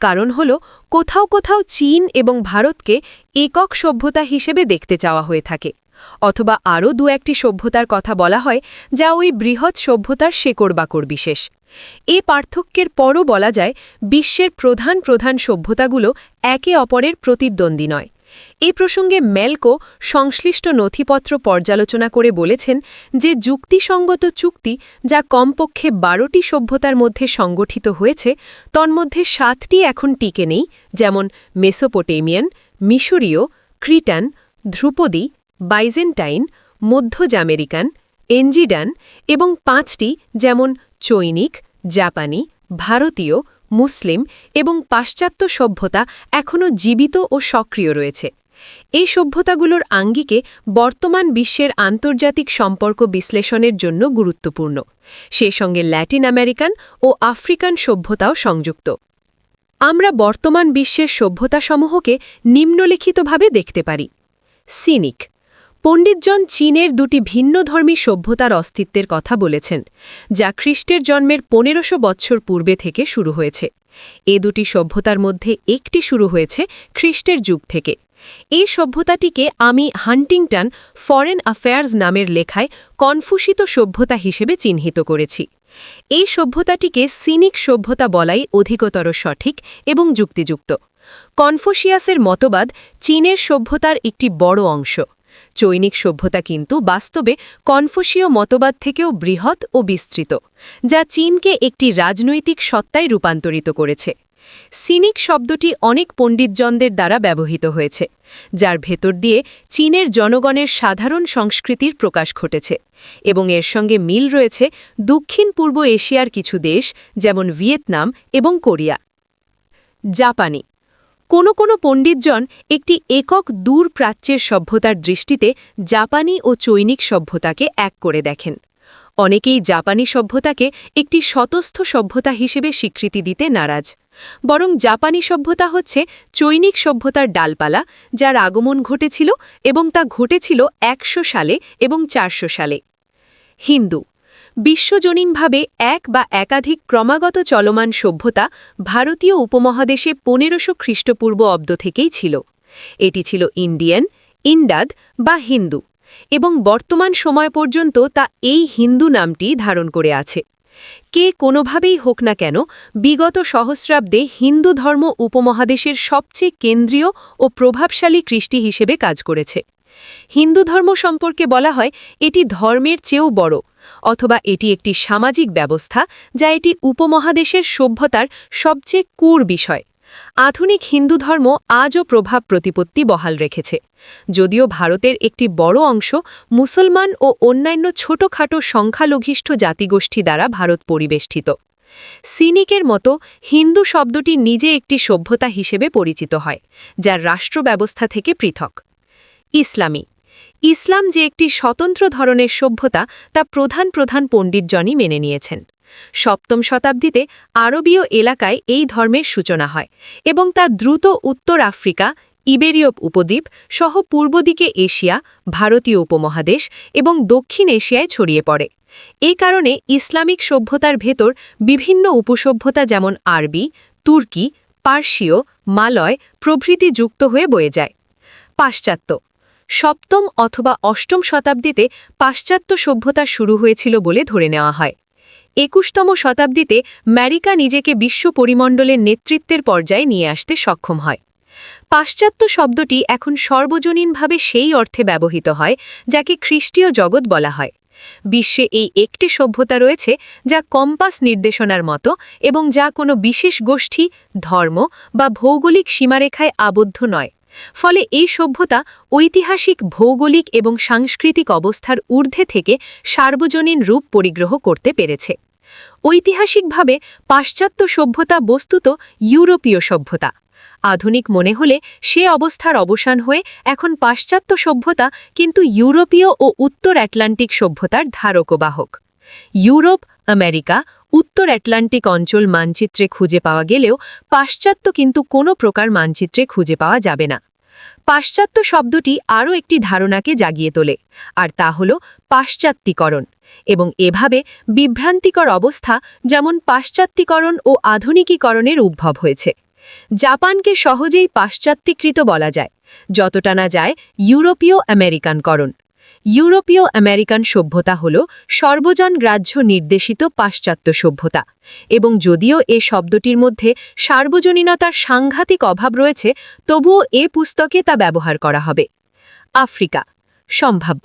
কারণ হল কোথাও কোথাও চীন এবং ভারতকে একক সভ্যতা হিসেবে দেখতে চাওয়া হয়ে থাকে, অথবা আরও দু-একটি সভ্যতার কথা বলা হয় যা ওই বৃহৎ সভ্যতার শেকড়বাকড় বিশেষ। এ পার্থক্যের পরও বলা যায় বিশ্বের প্রধান প্রধান সভ্যতাগুলো একে অপরের প্রতিদ্বন্দ্বী নয়। এ প্রসঙ্গে মেলকো সংশ্লিষ্ট নথিপত্র পর্যালোচনা করে বলেছেন যে যুক্তিসঙ্গত চুক্তি যা কমপক্ষে ১২টি সভ্যতার মধ্যে সংগঠিত হয়েছে তন্মধ্যে ৭টি এখন টিকে নেই, যেমন মেসোপোটেমিয়ান, মিশরীয়, ক্রিটান, ধ্রুপদী, বাইজেন্টাইন, মধ্য আমেরিকান, এনজিডান এবং ৫টি যেমন চৈনিক, জাপানি, ভারতীয়, মুসলিম এবং পাশ্চাত্য সভ্যতা এখনও জীবিত ও সক্রিয় রয়েছে। এই সভ্যতাগুলোর আঙ্গিকে বর্তমান বিশ্বের আন্তর্জাতিক সম্পর্ক বিশ্লেষণের জন্য গুরুত্বপূর্ণ। সে সঙ্গে ল্যাটিন আমেরিকান ও আফ্রিকান সভ্যতাও সংযুক্ত। আমরা বর্তমান বিশ্বের সভ্যতাসমূহকে নিম্নলিখিতভাবে দেখতে পারি। সিনিক পণ্ডিতজন চীনের দুটি ভিন্নধর্মী সভ্যতার অস্তিত্বের কথা বলেছেন, যা খ্রিস্টের জন্মের ১৫০০ বৎসর পূর্বে থেকে শুরু হয়েছে। এ দুটি সভ্যতার মধ্যে একটি শুরু হয়েছে খ্রিস্টের যুগ থেকে। এই সভ্যতাটিকে আমি হান্টিংটন ফরেন অ্যাফেয়ার্স নামের লেখায় কনফুসিত সভ্যতা হিসেবে চিহ্নিত করেছি। এই সভ্যতাটিকে সিনিক সভ্যতা বলাই অধিকতর সঠিক এবং যুক্তিযুক্ত। কনফুসিয়াসের মতবাদ চীনের সভ্যতার একটি বড় অংশ। চৈনিক সভ্যতা কিন্তু বাস্তবে কনফুসীয় মতবাদ থেকেও বৃহৎ ও বিস্তৃত, যা চীনকে একটি রাজনৈতিক সত্তায় রূপান্তরিত করেছে। সিনিক শব্দটি অনেক পণ্ডিতজনদের দ্বারা ব্যবহৃত হয়েছে, যার ভেতর দিয়ে চীনের জনগণের সাধারণ সংস্কৃতির প্রকাশ ঘটেছে এবং এর সঙ্গে মিল রয়েছে দক্ষিণ পূর্ব এশিয়ার কিছু দেশ যেমন ভিয়েতনাম এবং কোরিয়া। জাপানি কোনো কোনো পণ্ডিতজন একটি একক দূর প্রাচ্যের সভ্যতার দৃষ্টিতে জাপানি ও চৈনিক সভ্যতাকে এক করে দেখেন। অনেকেই জাপানি সভ্যতাকে একটি স্বতস্থ সভ্যতা হিসেবে স্বীকৃতি দিতে নারাজ, বরং জাপানি সভ্যতা হচ্ছে চৈনিক সভ্যতার ডালপালা, যার আগমন ঘটেছিল এবং তা ঘটেছিল ১০০ সালে এবং ৪০০ সালে। হিন্দু বিশ্বজনীনভাবে এক বা একাধিক ক্রমাগত চলমান সভ্যতা ভারতীয় উপমহাদেশে ১৫০০ খ্রিস্টপূর্ব অব্দ থেকেই ছিল। এটি ছিল ইন্ডিয়ান, ইন্ডাদ বা হিন্দু, এবং বর্তমান সময় পর্যন্ত তা এই হিন্দু নামটি ধারণ করে আছে। কে কোনোভাবেই হোক না কেন, বিগত সহস্রাব্দে হিন্দু ধর্ম উপমহাদেশের সবচেয়ে কেন্দ্রীয় ও প্রভাবশালী কৃষ্টি হিসেবে কাজ করেছে। হিন্দু ধর্ম সম্পর্কে বলা হয় এটি ধর্মের চেয়েও বড়, অথবা এটি একটি সামাজিক ব্যবস্থা যা এটি উপমহাদেশের সভ্যতার সবচেয়ে কুর বিষয়। আধুনিক হিন্দু ধর্ম আজও প্রভাব প্রতিপত্তি বহাল রেখেছে, যদিও ভারতের একটি বড় অংশ মুসলমান ও অন্যান্য ছোটখাটো সংখ্যালঘিষ্ঠ জাতিগোষ্ঠী দ্বারা ভারত পরিবেষ্টিত। সিনিকের মতো হিন্দু শব্দটি নিজে একটি সভ্যতা হিসেবে পরিচিত হয়, যার রাষ্ট্র ব্যবস্থা থেকে পৃথক। ইসলামী ইসলাম যে একটি স্বতন্ত্র ধরনের সভ্যতা তা প্রধান প্রধান পণ্ডিতজনই মেনে নিয়েছেন। ৭ম শতাব্দীতে আরবীয় এলাকায় এই ধর্মের সূচনা হয় এবং তা দ্রুত উত্তর আফ্রিকা, ইবেরীয় উপদ্বীপ সহ পূর্ব দিকে এশিয়া, ভারতীয় উপমহাদেশ এবং দক্ষিণ এশিয়ায় ছড়িয়ে পড়ে। এই কারণে ইসলামিক সভ্যতার ভেতর বিভিন্ন উপসভ্যতা যেমন আরবি, তুর্কি, পার্সীয়, মালয় প্রভৃতি যুক্ত হয়ে বয়ে যায়। পাশ্চাত্য ৭ম অথবা ৮ম শতাব্দীতে পাশ্চাত্য সভ্যতা শুরু হয়েছিল বলে ধরে নেওয়া হয়। ২১তম শতাব্দীতে আমেরিকা নিজেকে বিশ্ব পরিমণ্ডলের নেতৃত্বের পর্যায়ে নিয়ে আসতে সক্ষম হয়। পাশ্চাত্য শব্দটি এখন সর্বজনীনভাবে সেই অর্থে ব্যবহৃত হয় যাকে খ্রিস্টীয় জগৎ বলা হয়। বিশ্বে এই একটি সভ্যতা রয়েছে যা কম্পাস নির্দেশনার মতো এবং যা কোনো বিশেষ গোষ্ঠী, ধর্ম বা ভৌগোলিক সীমারেখায় আবদ্ধ নয়। ফলে এই সভ্যতা ঐতিহাসিক, ভৌগোলিক এবং সাংস্কৃতিক অবস্থার ঊর্ধ্বে থেকে সার্বজনীন রূপ পরিগ্রহ করতে পেরেছে। ঐতিহাসিকভাবে পাশ্চাত্য সভ্যতা বস্তুত ইউরোপীয় সভ্যতা। আধুনিক মনে হলে সে অবস্থার অবসান হয়ে এখন পাশ্চাত্য সভ্যতা কিন্তু ইউরোপীয় ও উত্তর আটলান্টিক সভ্যতার ধারক ও বাহক। ইউরোপ, আমেরিকা, উত্তর আটলান্টিক অঞ্চল মানচিত্রে খুঁজে পাওয়া গেলেও পাশ্চাত্য কিন্তু কোনো প্রকার মানচিত্রে খুঁজে পাওয়া যাবে না। পাশ্চাত্য শব্দটি আরও একটি ধারণাকে জাগিয়ে তোলে, আর তা হল পাশ্চাত্যিকরণ, এবং এভাবে বিভ্রান্তিকর অবস্থা যেমন পাশ্চাত্যিকরণ ও আধুনিকীকরণের উদ্ভব হয়েছে। জাপানকে সহজেই পাশ্চাত্যিকৃত বলা যায়, যতটা না যায় ইউরোপীয় আমেরিকানকরণ। ইউরোপীয় আমেরিকান সভ্যতা হল সর্বজন গ্রাহ্য নির্দেশিত পাশ্চাত্য সভ্যতা, এবং যদিও এ শব্দটির মধ্যে সার্বজনীনতার সাংঘাতিক অভাব রয়েছে, তবুও এ পুস্তকে তা ব্যবহার করা হবে। আফ্রিকা সম্ভাব্য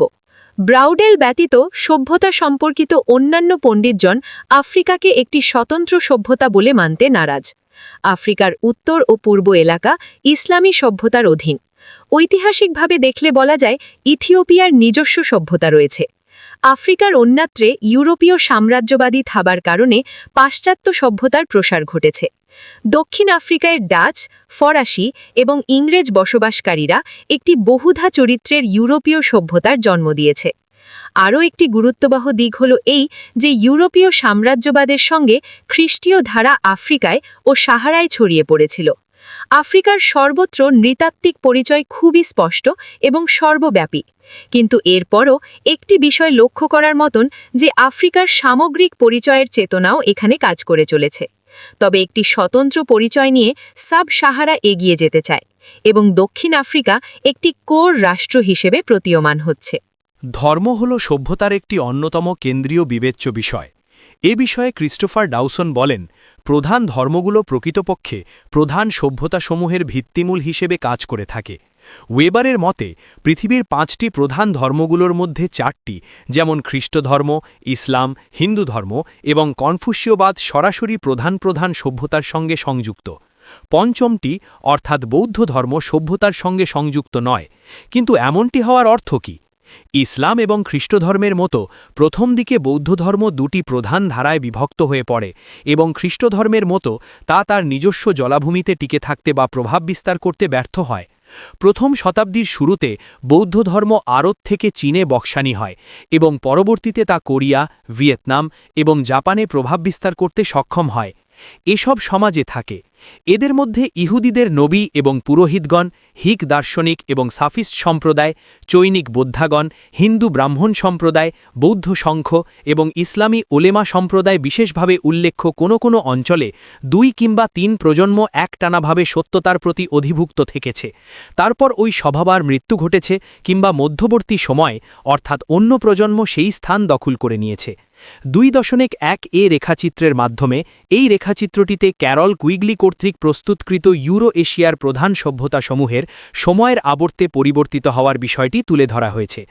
ব্রাউডেল ব্যতীত সভ্যতা সম্পর্কিত অন্যান্য পণ্ডিতজন আফ্রিকাকে একটি স্বতন্ত্র সভ্যতা বলে মানতে নারাজ। আফ্রিকার উত্তর ও পূর্ব এলাকা ইসলামী সভ্যতার অধীন। ঐতিহাসিকভাবে দেখলে বলা যায় ইথিওপিয়ার নিজস্ব সভ্যতা রয়েছে। আফ্রিকার অন্যত্রে ইউরোপীয় সাম্রাজ্যবাদী থাবার কারণে পাশ্চাত্য সভ্যতার প্রসার ঘটেছে। দক্ষিণ আফ্রিকায় ডাচ, ফরাসি এবং ইংরেজ বসবাসকারীরা একটি বহুধা চরিত্রের ইউরোপীয় সভ্যতার জন্ম দিয়েছে। আরও একটি গুরুত্ববহ দিক হল এই যে ইউরোপীয় সাম্রাজ্যবাদের সঙ্গে খ্রিস্টীয় ধারা আফ্রিকায় ও সাহারায় ছড়িয়ে পড়েছিল। আফ্রিকার সর্বত্র নৃতাত্ত্বিক পরিচয় খুবই স্পষ্ট এবং সর্বব্যাপী, কিন্তু এরপরও একটি বিষয় লক্ষ্য করার মতন যে আফ্রিকার সামগ্রিক পরিচয়ের চেতনাও এখানে কাজ করে চলেছে। তবে একটি স্বতন্ত্র পরিচয় নিয়ে সাব সাহারা এগিয়ে যেতে চায় এবং দক্ষিণ আফ্রিকা একটি কোর রাষ্ট্র হিসেবে প্রতীয়মান হচ্ছে। ধর্ম হল সভ্যতার একটি অন্যতম কেন্দ্রীয় বিবেচ্য বিষয়। এ বিষয়ে ক্রিস্টোফার ডাউসন বলেন, প্রধান ধর্মগুলো প্রকৃতপক্ষে প্রধান সভ্যতাসমূহের ভিত্তিমূল হিসেবে কাজ করে থাকে। ওয়েবারের মতে পৃথিবীর 5টি প্রধান ধর্মগুলোর মধ্যে 4টি, যেমন খ্রিস্টধর্ম, ইসলাম, হিন্দু ধর্ম এবং কনফুসীয়বাদ সরাসরি প্রধান প্রধান সভ্যতার সঙ্গে সংযুক্ত। পঞ্চমটি অর্থাৎ বৌদ্ধ ধর্ম সভ্যতার সঙ্গে সংযুক্ত নয়। কিন্তু এমনটি হওয়ার অর্থ কি? ইসলাম এবং খ্রিস্টধর্মের মতো প্রথম দিকে বৌদ্ধ ধর্ম 2টি প্রধান ধারায় বিভক্ত হয়ে পড়ে এবং খ্রিস্টধর্মের মতো তা তার নিজস্ব জলাভূমিতে টিকে থাকতে বা প্রভাব বিস্তার করতে ব্যর্থ হয়। প্রথম শতাব্দীর শুরুতে বৌদ্ধ ধর্ম আরব থেকে চীনে বক্সানি হয় এবং পরবর্তীতে তা কোরিয়া, ভিয়েতনাম এবং জাপানে প্রভাব বিস্তার করতে সক্ষম হয়। এসব সমাজে থাকে এদের মধ্যে ইহুদিদের নবী এবং পুরোহিতগণ, হিক দার্শনিক এবং সাফিস্ট সম্প্রদায়, চৈনিক বোদ্ধাগণ, হিন্দু ব্রাহ্মণ সম্প্রদায়, বৌদ্ধ সংঘ এবং ইসলামী ওলেমা সম্প্রদায় বিশেষভাবে উল্লেখ্য কোনো কোনো অঞ্চলে 2 কিংবা 3 প্রজন্ম একটানাভাবে সত্যতার প্রতি অধিভুক্ত থেকেছে। তারপর ওই স্বভাবার মৃত্যু ঘটেছে কিংবা মধ্যবর্তী সময় অর্থাৎ অন্য প্রজন্ম সেই স্থান দখল করে নিয়েছে। 2.1 রেখাচিত্রের মাধ্যমে এই রেখাচিত্রটিতে ক্যারল কুইগলি কর্তৃক প্রস্তুতকৃত ইউরো এশিয়ার প্রধান সভ্যতাসমূহের সময়ের আবর্তে পরিবর্তিত হওয়ার বিষয়টি তুলে ধরা হয়েছে।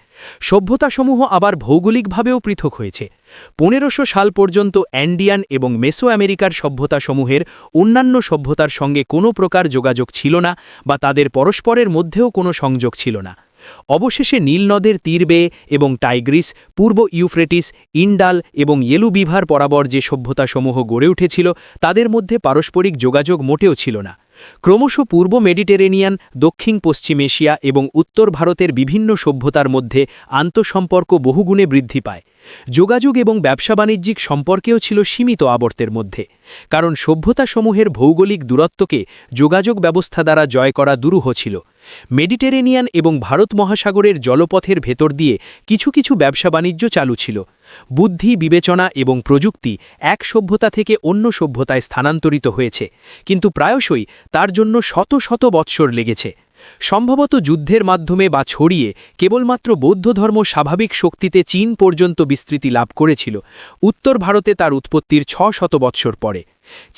সভ্যতাসমূহ আবার ভৌগোলিকভাবেও পৃথক হয়েছে। 1500 সাল পর্যন্ত অ্যান্ডিয়ান এবং মেসো আমেরিকার সভ্যতাসমূহের অন্যান্য সভ্যতার সঙ্গে কোনো প্রকার যোগাযোগ ছিল না বা তাদের পরস্পরের মধ্যেও কোনো সংযোগ ছিল না। অবশেষে নীল নদের তীর বেয়ে এবং টাইগ্রিস, পূর্ব ইউফ্রেটিস, ইন্ডাল এবং ইয়েলু বিভার বরাবর যে সভ্যতাসমূহ গড়ে উঠেছিল তাদের মধ্যে পারস্পরিক যোগাযোগ মোটেও ছিল না। ক্রমশ পূর্ব মেডিটেরেনিয়ান, দক্ষিণ পশ্চিম এশিয়া এবং উত্তর ভারতের বিভিন্ন সভ্যতার মধ্যে আন্তঃসম্পর্ক বহুগুণে বৃদ্ধি পায়। যোগাযোগ এবং ব্যবসা বাণিজ্যিক সম্পর্কেও ছিল সীমিত আবর্তের মধ্যে, কারণ সভ্যতাসমূহের ভৌগোলিক দূরত্বকে যোগাযোগ ব্যবস্থা দ্বারা জয় করা দুরূহ ছিল। মেডিটেরেনিয়ান এবং ভারত মহাসাগরের জলপথের ভেতর দিয়ে কিছু কিছু ব্যবসা বাণিজ্য চালু ছিল। বুদ্ধি, বিবেচনা এবং প্রযুক্তি এক সভ্যতা থেকে অন্য সভ্যতায় স্থানান্তরিত হয়েছে, কিন্তু প্রায়শই তার জন্য শত শত বৎসর লেগেছে। সম্ভবত যুদ্ধের মাধ্যমে বা ছড়িয়ে কেবলমাত্র বৌদ্ধ ধর্ম স্বাভাবিক শক্তিতে চীন পর্যন্ত বিস্তৃতি লাভ করেছিল উত্তর ভারতে তার উৎপত্তির 600 বৎসর পরে।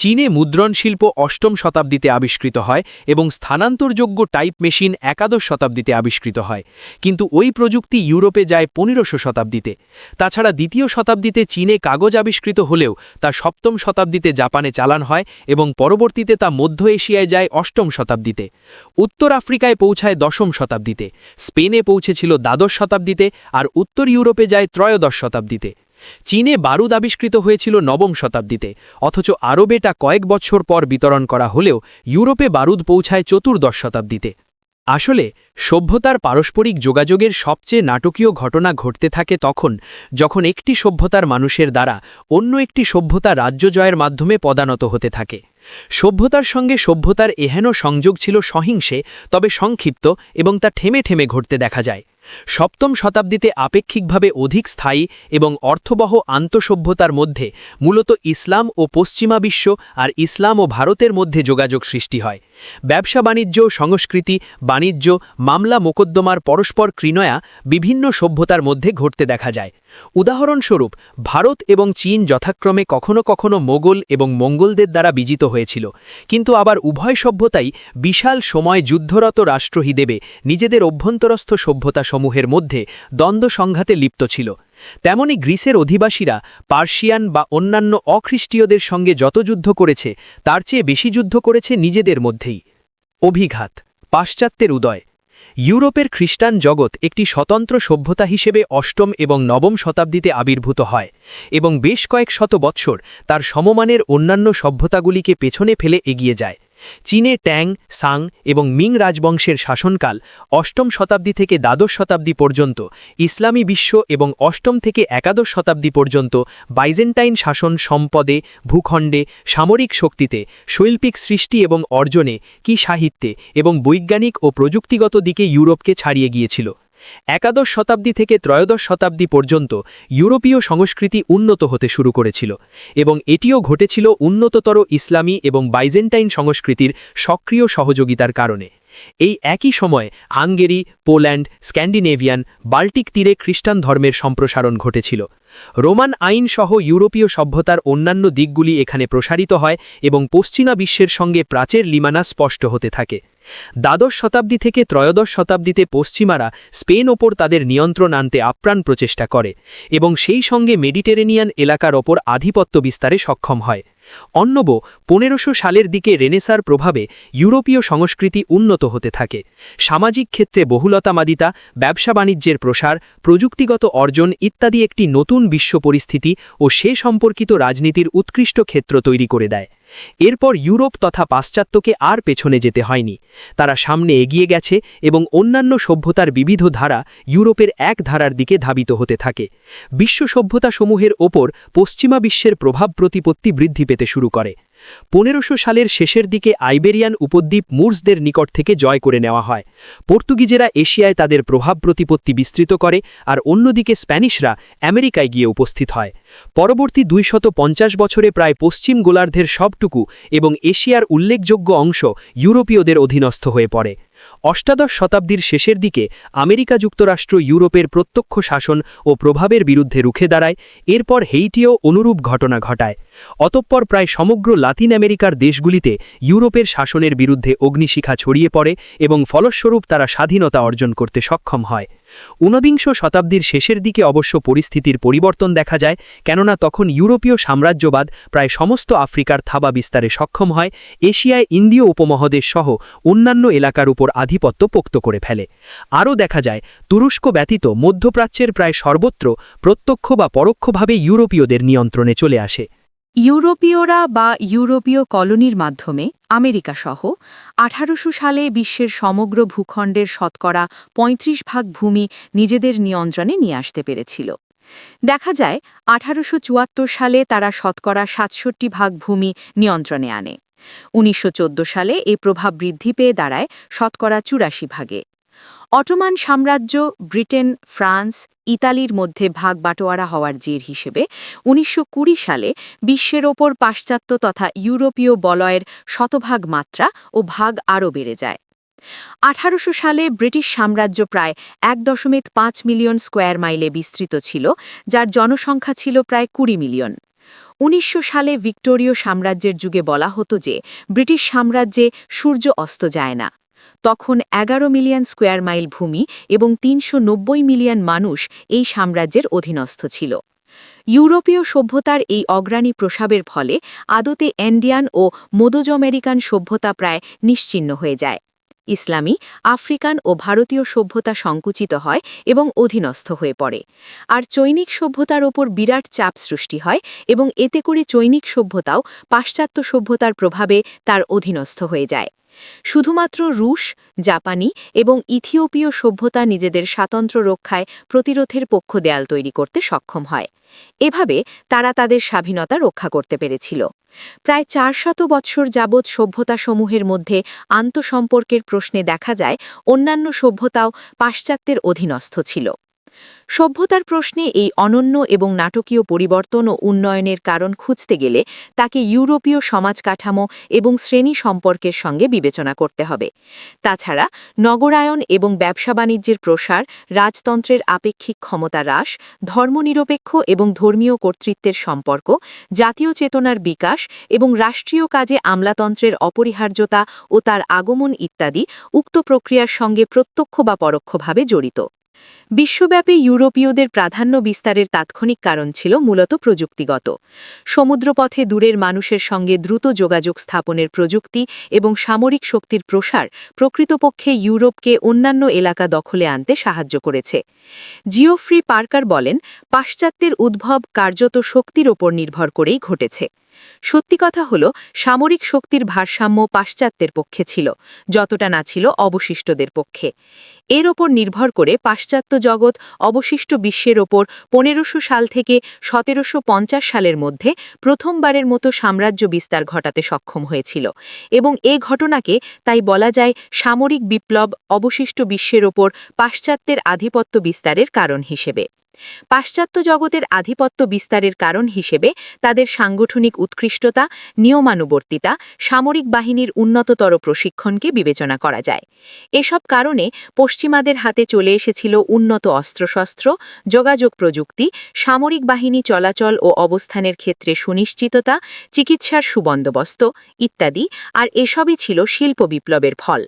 চীনে মুদ্রণ শিল্প 8ম শতাব্দীতে আবিষ্কৃত হয় এবং স্থানান্তরযোগ্য টাইপ মেশিন 11শ শতাব্দীতে আবিষ্কৃত হয়, কিন্তু ওই প্রযুক্তি ইউরোপে যায় 1500 শতাব্দীতে। তাছাড়া 2য় শতাব্দীতে চীনে কাগজ আবিষ্কৃত হলেও তা 7ম শতাব্দীতে জাপানে চালান হয় এবং পরবর্তীতে তা মধ্য এশিয়ায় যায় 8ম শতাব্দীতে। উত্তর আফ্রিকায় পৌঁছায় 10ম শতাব্দীতে, স্পেনে পৌঁছেছিল 12শ শতাব্দীতে আর উত্তর ইউরোপে যায় 13শ শতাব্দীতে। চীনে বারুদ আবিষ্কৃত হয়েছিল 9ম শতাব্দীতে, অথচ আরবে তা কয়েক বছর পর বিতরণ করা হলেও ইউরোপে বারুদ পৌঁছায় 14শ শতাব্দীতে। আসলে সভ্যতার পারস্পরিক যোগাযোগের সবচেয়ে নাটকীয় ঘটনা ঘটতে থাকে তখন যখন একটি সভ্যতার মানুষের দ্বারা অন্য একটি সভ্যতা রাজ্য জয়ের মাধ্যমে পদানত হতে থাকে। সভ্যতার সঙ্গে সভ্যতার এহেন সংযোগ ছিল সহিংসে তবে সংক্ষিপ্ত এবং তা ঠেমে ঠেমে ঘটতে দেখা যায়। 7ম শতাব্দীতে আপেক্ষিকভাবে অধিক স্থায়ী এবং অর্থবহ আন্তঃসভ্যতার মধ্যে মূলত ইসলাম ও পশ্চিমা বিশ্ব আর ইসলাম ও ভারতের মধ্যে যোগাযোগ সৃষ্টি হয়। ব্যবসা বাণিজ্য, সংস্কৃতি, বাণিজ্য, মামলা মোকদ্দমার পরস্পর ক্রিনয়া বিভিন্ন সভ্যতার মধ্যে ঘটতে দেখা যায়। উদাহরণস্বরূপ ভারত এবং চীন যথাক্রমে কখনো কখনো মোগল এবং মঙ্গলদের দ্বারা বিজিত হয়েছিল, কিন্তু আবার উভয় সভ্যতাই বিশাল সময় যুদ্ধরত রাষ্ট্র হিসেবে নিজেদের অভ্যন্তরস্থ সভ্যতাসমূহের মধ্যে দ্বন্দ্ব সংঘাতে লিপ্ত ছিল। তেমনি গ্রিসের অধিবাসীরা পার্সিয়ান বা অন্যান্য অখ্রিস্টীয়দের সঙ্গে যত যুদ্ধ করেছে তার চেয়ে বেশি যুদ্ধ করেছে নিজেদের মধ্যেই। অভিঘাত, পাশ্চাত্যের উদয়। ইউরোপের খ্রিস্টান জগৎ একটি স্বতন্ত্র সভ্যতা হিসেবে 8ম এবং 9ম শতাব্দীতে আবির্ভূত হয় এবং বেশ কয়েক শত বৎসর তার সমমানের অন্যান্য সভ্যতাগুলিকে পেছনে ফেলে এগিয়ে যায়। চীনে ট্যাং, সাং এবং মিং রাজবংশের শাসনকাল 8ম শতাব্দী থেকে দ্বাদশ শতাব্দী পর্যন্ত, ইসলামী বিশ্ব এবং 8ম থেকে একাদশ শতাব্দী পর্যন্ত বাইজেন্টাইন শাসন সম্পদে, ভূখণ্ডে, সামরিক শক্তিতে, শৈল্পিক সৃষ্টি এবং অর্জনে, কি সাহিত্যে এবং বৈজ্ঞানিক ও প্রযুক্তিগত দিকে ইউরোপকে ছাড়িয়ে গিয়েছিল। একাদশ শতাব্দী থেকে ত্রয়োদশ শতাব্দী পর্যন্ত ইউরোপীয় সংস্কৃতি উন্নত হতে শুরু করেছিল এবং এটিও ঘটেছিল উন্নততর ইসলামী এবং বাইজেন্টাইন সংস্কৃতির সক্রিয় সহযোগিতার কারণে। এই একই সময়ে হাঙ্গেরি, পোল্যান্ড, স্ক্যান্ডিনেভিয়ান, বাল্টিক তীরে খ্রিস্টান ধর্মের সম্প্রসারণ ঘটেছিল। রোমান আইন সহ ইউরোপীয় সভ্যতার অন্যান্য দিকগুলি এখানে প্রসারিত হয় এবং পশ্চিমা বিশ্বের সঙ্গে প্রাচীর লিমানা স্পষ্ট হতে থাকে। দ্বাদশ শতাব্দী থেকে ত্রয়োদশ শতাব্দীতে পশ্চিমারা স্পেন ওপর তাদের নিয়ন্ত্রণ আনতে আপ্রাণ প্রচেষ্টা করে এবং সেই সঙ্গে মেডিটেরেনিয়ান এলাকার ওপর আধিপত্য বিস্তারে সক্ষম হয়। অন্যব 1500 সালের দিকে রেনেসার প্রভাবে ইউরোপীয় সংস্কৃতি উন্নত হতে থাকে। সামাজিক ক্ষেত্রে বহুলতামাদিতা, ব্যবসা বাণিজ্যের প্রসার, প্রযুক্তিগত অর্জন ইত্যাদি একটি নতুন বিশ্ব পরিস্থিতি ও সে সম্পর্কিত রাজনীতির উৎকৃষ্ট ক্ষেত্র তৈরি করে দেয়। এরপর ইউরোপ তথা পাশ্চাত্যকে আর পেছনে যেতে হয়নি, তারা সামনে এগিয়ে গেছে এবং অন্যান্য সভ্যতার বিবিধ ধারা ইউরোপের এক ধারার দিকে ধাবিত হতে থাকে। বিশ্ব সভ্যতাসমূহের ওপর পশ্চিমা বিশ্বের প্রভাব প্রতিপত্তি বৃদ্ধি পেতে শুরু করে। 1500 সালের শেষের দিকে আইবেরিয়ান উপদ্বীপ মুর্সদের নিকট থেকে জয় করে নেওয়া হয়। পর্তুগিজেরা এশিয়ায় তাদের প্রভাব প্রতিপত্তি বিস্তৃত করে, আর অন্যদিকে স্প্যানিশরা আমেরিকায় গিয়ে উপস্থিত হয়। পরবর্তী 250 বছরে প্রায় পশ্চিম গোলার্ধের সবটুকু এবং এশিয়ার উল্লেখযোগ্য অংশ ইউরোপীয়দের অধীনস্থ হয়ে পড়ে। অষ্টাদশ শতাব্দীর শেষের দিকে আমেরিকা যুক্তরাষ্ট্র ইউরোপের প্রত্যক্ষ শাসন ও প্রভাবের বিরুদ্ধে রুখে দাঁড়ায়। এরপর হেইটিও অনুরূপ ঘটনা ঘটায়। অতঃপর প্রায় সমগ্র লাতিন আমেরিকার দেশগুলিতে ইউরোপের শাসনের বিরুদ্ধে অগ্নিশিখা ছড়িয়ে পড়ে এবং ফলস্বরূপ তারা স্বাধীনতা অর্জন করতে সক্ষম হয়। 19বিংশ শতাব্দীর শেষের দিকে অবশ্য পরিস্থিতির পরিবর্তন দেখা যায়, কেননা তখন ইউরোপীয় সাম্রাজ্যবাদ প্রায় সমস্ত আফ্রিকার থাবা বিস্তারে সক্ষম হয়, এশিয়ায় ইন্দীয় উপমহাদেশ সহ অন্যান্য এলাকার উপর আধিপত্য পোক্ত করে ফেলে। আরও দেখা যায় তুরস্ক ব্যতীত মধ্যপ্রাচ্যের প্রায় সর্বত্র প্রত্যক্ষ বা পরোক্ষভাবে ইউরোপীয়দের নিয়ন্ত্রণে চলে আসে। ইউরোপীয়রা বা ইউরোপীয় কলোনির মাধ্যমে আমেরিকা সহ 1800 সালে বিশ্বের সমগ্র ভূখণ্ডের শতকরা 35% ভূমি নিজেদের নিয়ন্ত্রণে নিয়ে আসতে পেরেছিল। দেখা যায় 1874 সালে তারা শতকরা 67% ভূমি নিয়ন্ত্রণে আনে। 1914 সালে এই প্রভাব বৃদ্ধি পেয়ে দাঁড়ায় শতকরা 84%। অটোমান সাম্রাজ্য, ব্রিটেন, ফ্রান্স, ইতালির মধ্যে ভাগ বাটোয়ারা হওয়ার জের হিসেবে 1920 সালে বিশ্বের ওপর পাশ্চাত্য তথা ইউরোপীয় বলয়ের শতভাগ মাত্রা ও ভাগ আরও বেড়ে যায়। 1800 সালে ব্রিটিশ সাম্রাজ্য প্রায় 1.5 মিলিয়ন স্কোয়ার মাইলে বিস্তৃত ছিল, যার জনসংখ্যা ছিল প্রায় 20 মিলিয়ন। 1900 সালে ভিক্টোরীয় সাম্রাজ্যের যুগে বলা হতো যে ব্রিটিশ সাম্রাজ্যে সূর্য অস্ত যায় না। তখন 11 মিলিয়ন স্কোয়ার মাইল ভূমি এবং 390 মিলিয়ন মানুষ এই সাম্রাজ্যের অধীনস্থ ছিল। ইউরোপীয় সভ্যতার এই অগ্রণী প্রসাবের ফলে আদতে এন্ডিয়ান ও মধ্য আমেরিকান সভ্যতা প্রায় নিশ্চিহ্ন হয়ে যায়। ইসলামী, আফ্রিকান ও ভারতীয় সভ্যতা সংকুচিত হয় এবং অধীনস্থ হয়ে পড়ে। আর চৈনিক সভ্যতার ওপর বিরাট চাপ সৃষ্টি হয় এবং এতে করে চৈনিক সভ্যতাও পাশ্চাত্য সভ্যতার প্রভাবে তার অধীনস্থ হয়ে যায়। শুধুমাত্র রুশ, জাপানি এবং ইথিওপীয় সভ্যতা নিজেদের স্বাতন্ত্র্য রক্ষায় প্রতিরোধের পক্ষ দেয়াল তৈরি করতে সক্ষম হয়। এভাবে তারা তাদের স্বাধীনতা রক্ষা করতে পেরেছিল। প্রায় 400 বৎসর যাবৎ সভ্যতাসমূহের মধ্যে আন্তঃসম্পর্কের প্রশ্নে দেখা যায় অন্যান্য সভ্যতাও পাশ্চাত্যের অধীনস্থ ছিল। সভ্যতার প্রশ্নে এই অনন্য এবং নাটকীয় পরিবর্তন ও উন্নয়নের কারণ খুঁজতে গেলে তাকে ইউরোপীয় সমাজ কাঠামো এবং শ্রেণী সম্পর্কের সঙ্গে বিবেচনা করতে হবে। তাছাড়া নগরায়ন এবং ব্যবসা বাণিজ্যের প্রসার, রাজতন্ত্রের আপেক্ষিক ক্ষমতা হ্রাস, ধর্মনিরপেক্ষ এবং ধর্মীয় কর্তৃত্বের সম্পর্ক, জাতীয় চেতনার বিকাশ এবং রাষ্ট্রীয় কাজে আমলাতন্ত্রের অপরিহার্যতা ও তার আগমন ইত্যাদি উক্ত প্রক্রিয়ার সঙ্গে প্রত্যক্ষ বা পরোক্ষভাবে জড়িত। বিশ্বব্যাপী ইউরোপীয়দের প্রাধান্য বিস্তারের তাৎক্ষণিক কারণ ছিল মূলত প্রযুক্তিগত। সমুদ্রপথে দূরের মানুষের সঙ্গে দ্রুত যোগাযোগ স্থাপনের প্রযুক্তি এবং সামরিক শক্তির প্রসার প্রকৃতপক্ষে ইউরোপকে অন্যান্য এলাকা দখলে আনতে সাহায্য করেছে। জিওফ্রি পার্কার বলেন, পাশ্চাত্যের উদ্ভব কার্যত শক্তির ওপর নির্ভর করেই ঘটেছে। সত্যি কথা হল, সামরিক শক্তির ভারসাম্য পাশ্চাত্যের পক্ষে ছিল, যতটা না ছিল অবশিষ্টদের পক্ষে। এর ওপর নির্ভর করে পাশ্চাত্য জগৎ অবশিষ্ট বিশ্বের ওপর 1500 সাল থেকে 1750 সালের মধ্যে প্রথমবারের মতো সাম্রাজ্য বিস্তার ঘটাতে সক্ষম হয়েছিল এবং এ ঘটনাকে তাই বলা যায় সামরিক বিপ্লব অবশিষ্ট বিশ্বের ওপর পাশ্চাত্যের আধিপত্য বিস্তারের কারণ হিসেবে। পাশ্চাত্য জগতের আধিপত্য বিস্তারের কারণ হিসেবে তাদের সাংগঠনিক উৎকৃষ্টতা, নিয়মানুবর্তিতা, সামরিক বাহিনীর উন্নততর প্রশিক্ষণকে বিবেচনা করা যায়। এসব কারণে পশ্চিমাদের হাতে চলে এসেছিল উন্নত অস্ত্রশস্ত্র, যোগাযোগ প্রযুক্তি, সামরিক বাহিনী চলাচল ও অবস্থানের ক্ষেত্রে সুনিশ্চিততা, চিকিৎসার সুবন্দোবস্ত ইত্যাদি, আর এসবই ছিল শিল্প বিপ্লবের ফল।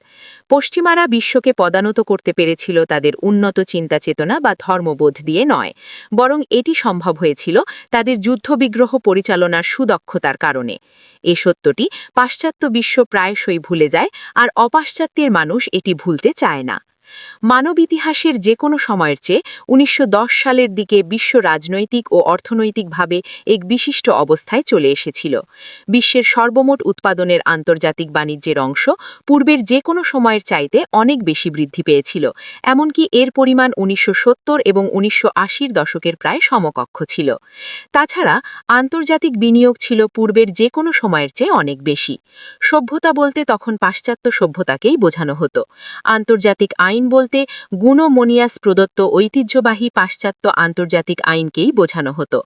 পশ্চিমারা বিশ্বকে পদানত করতে পেরেছিল তাদের উন্নত চিন্তাচেতনা বা ধর্মবোধ দিয়ে নয়, বরং এটি সম্ভব হয়েছিল তাদের যুদ্ধবিগ্রহ পরিচালনার সুদক্ষতার কারণে। এ সত্যটি পাশ্চাত্য বিশ্ব প্রায়শই ভুলে যায়, আর অপাশ্চাত্যের মানুষ এটি ভুলতে চায় না। মানব ইতিহাসের যে কোনো সময়ের চেয়ে ১৯১০ সালের দিকে বিশ্ব রাজনৈতিক ও অর্থনৈতিকভাবে এক বিশিষ্ট অবস্থায় চলে এসেছিল। বিশ্বের সর্বমোট উৎপাদনের আন্তর্জাতিক বাণিজ্যের অংশ পূর্বের যে কোনো সময়ের চাইতে অনেক বেশি বৃদ্ধি পেয়েছিল, এমনকি এর পরিমাণ ১৯৭০ এবং ১৯৮০ দশকের প্রায় সমকক্ষ ছিল। তাছাড়া আন্তর্জাতিক বিনিয়োগ ছিল পূর্বের যে কোনো সময়ের চেয়ে অনেক বেশি। সভ্যতা বলতে তখন পাশ্চাত্য সভ্যতাকেই বোঝানো হতো। আন্তর্জাতিক আইন বলতে গুণোমোনিয়াস প্রদত্ত ঐতিহ্যবাহী পাশ্চাত্য আন্তর্জাতিক আইনকেই বোঝানো হতো।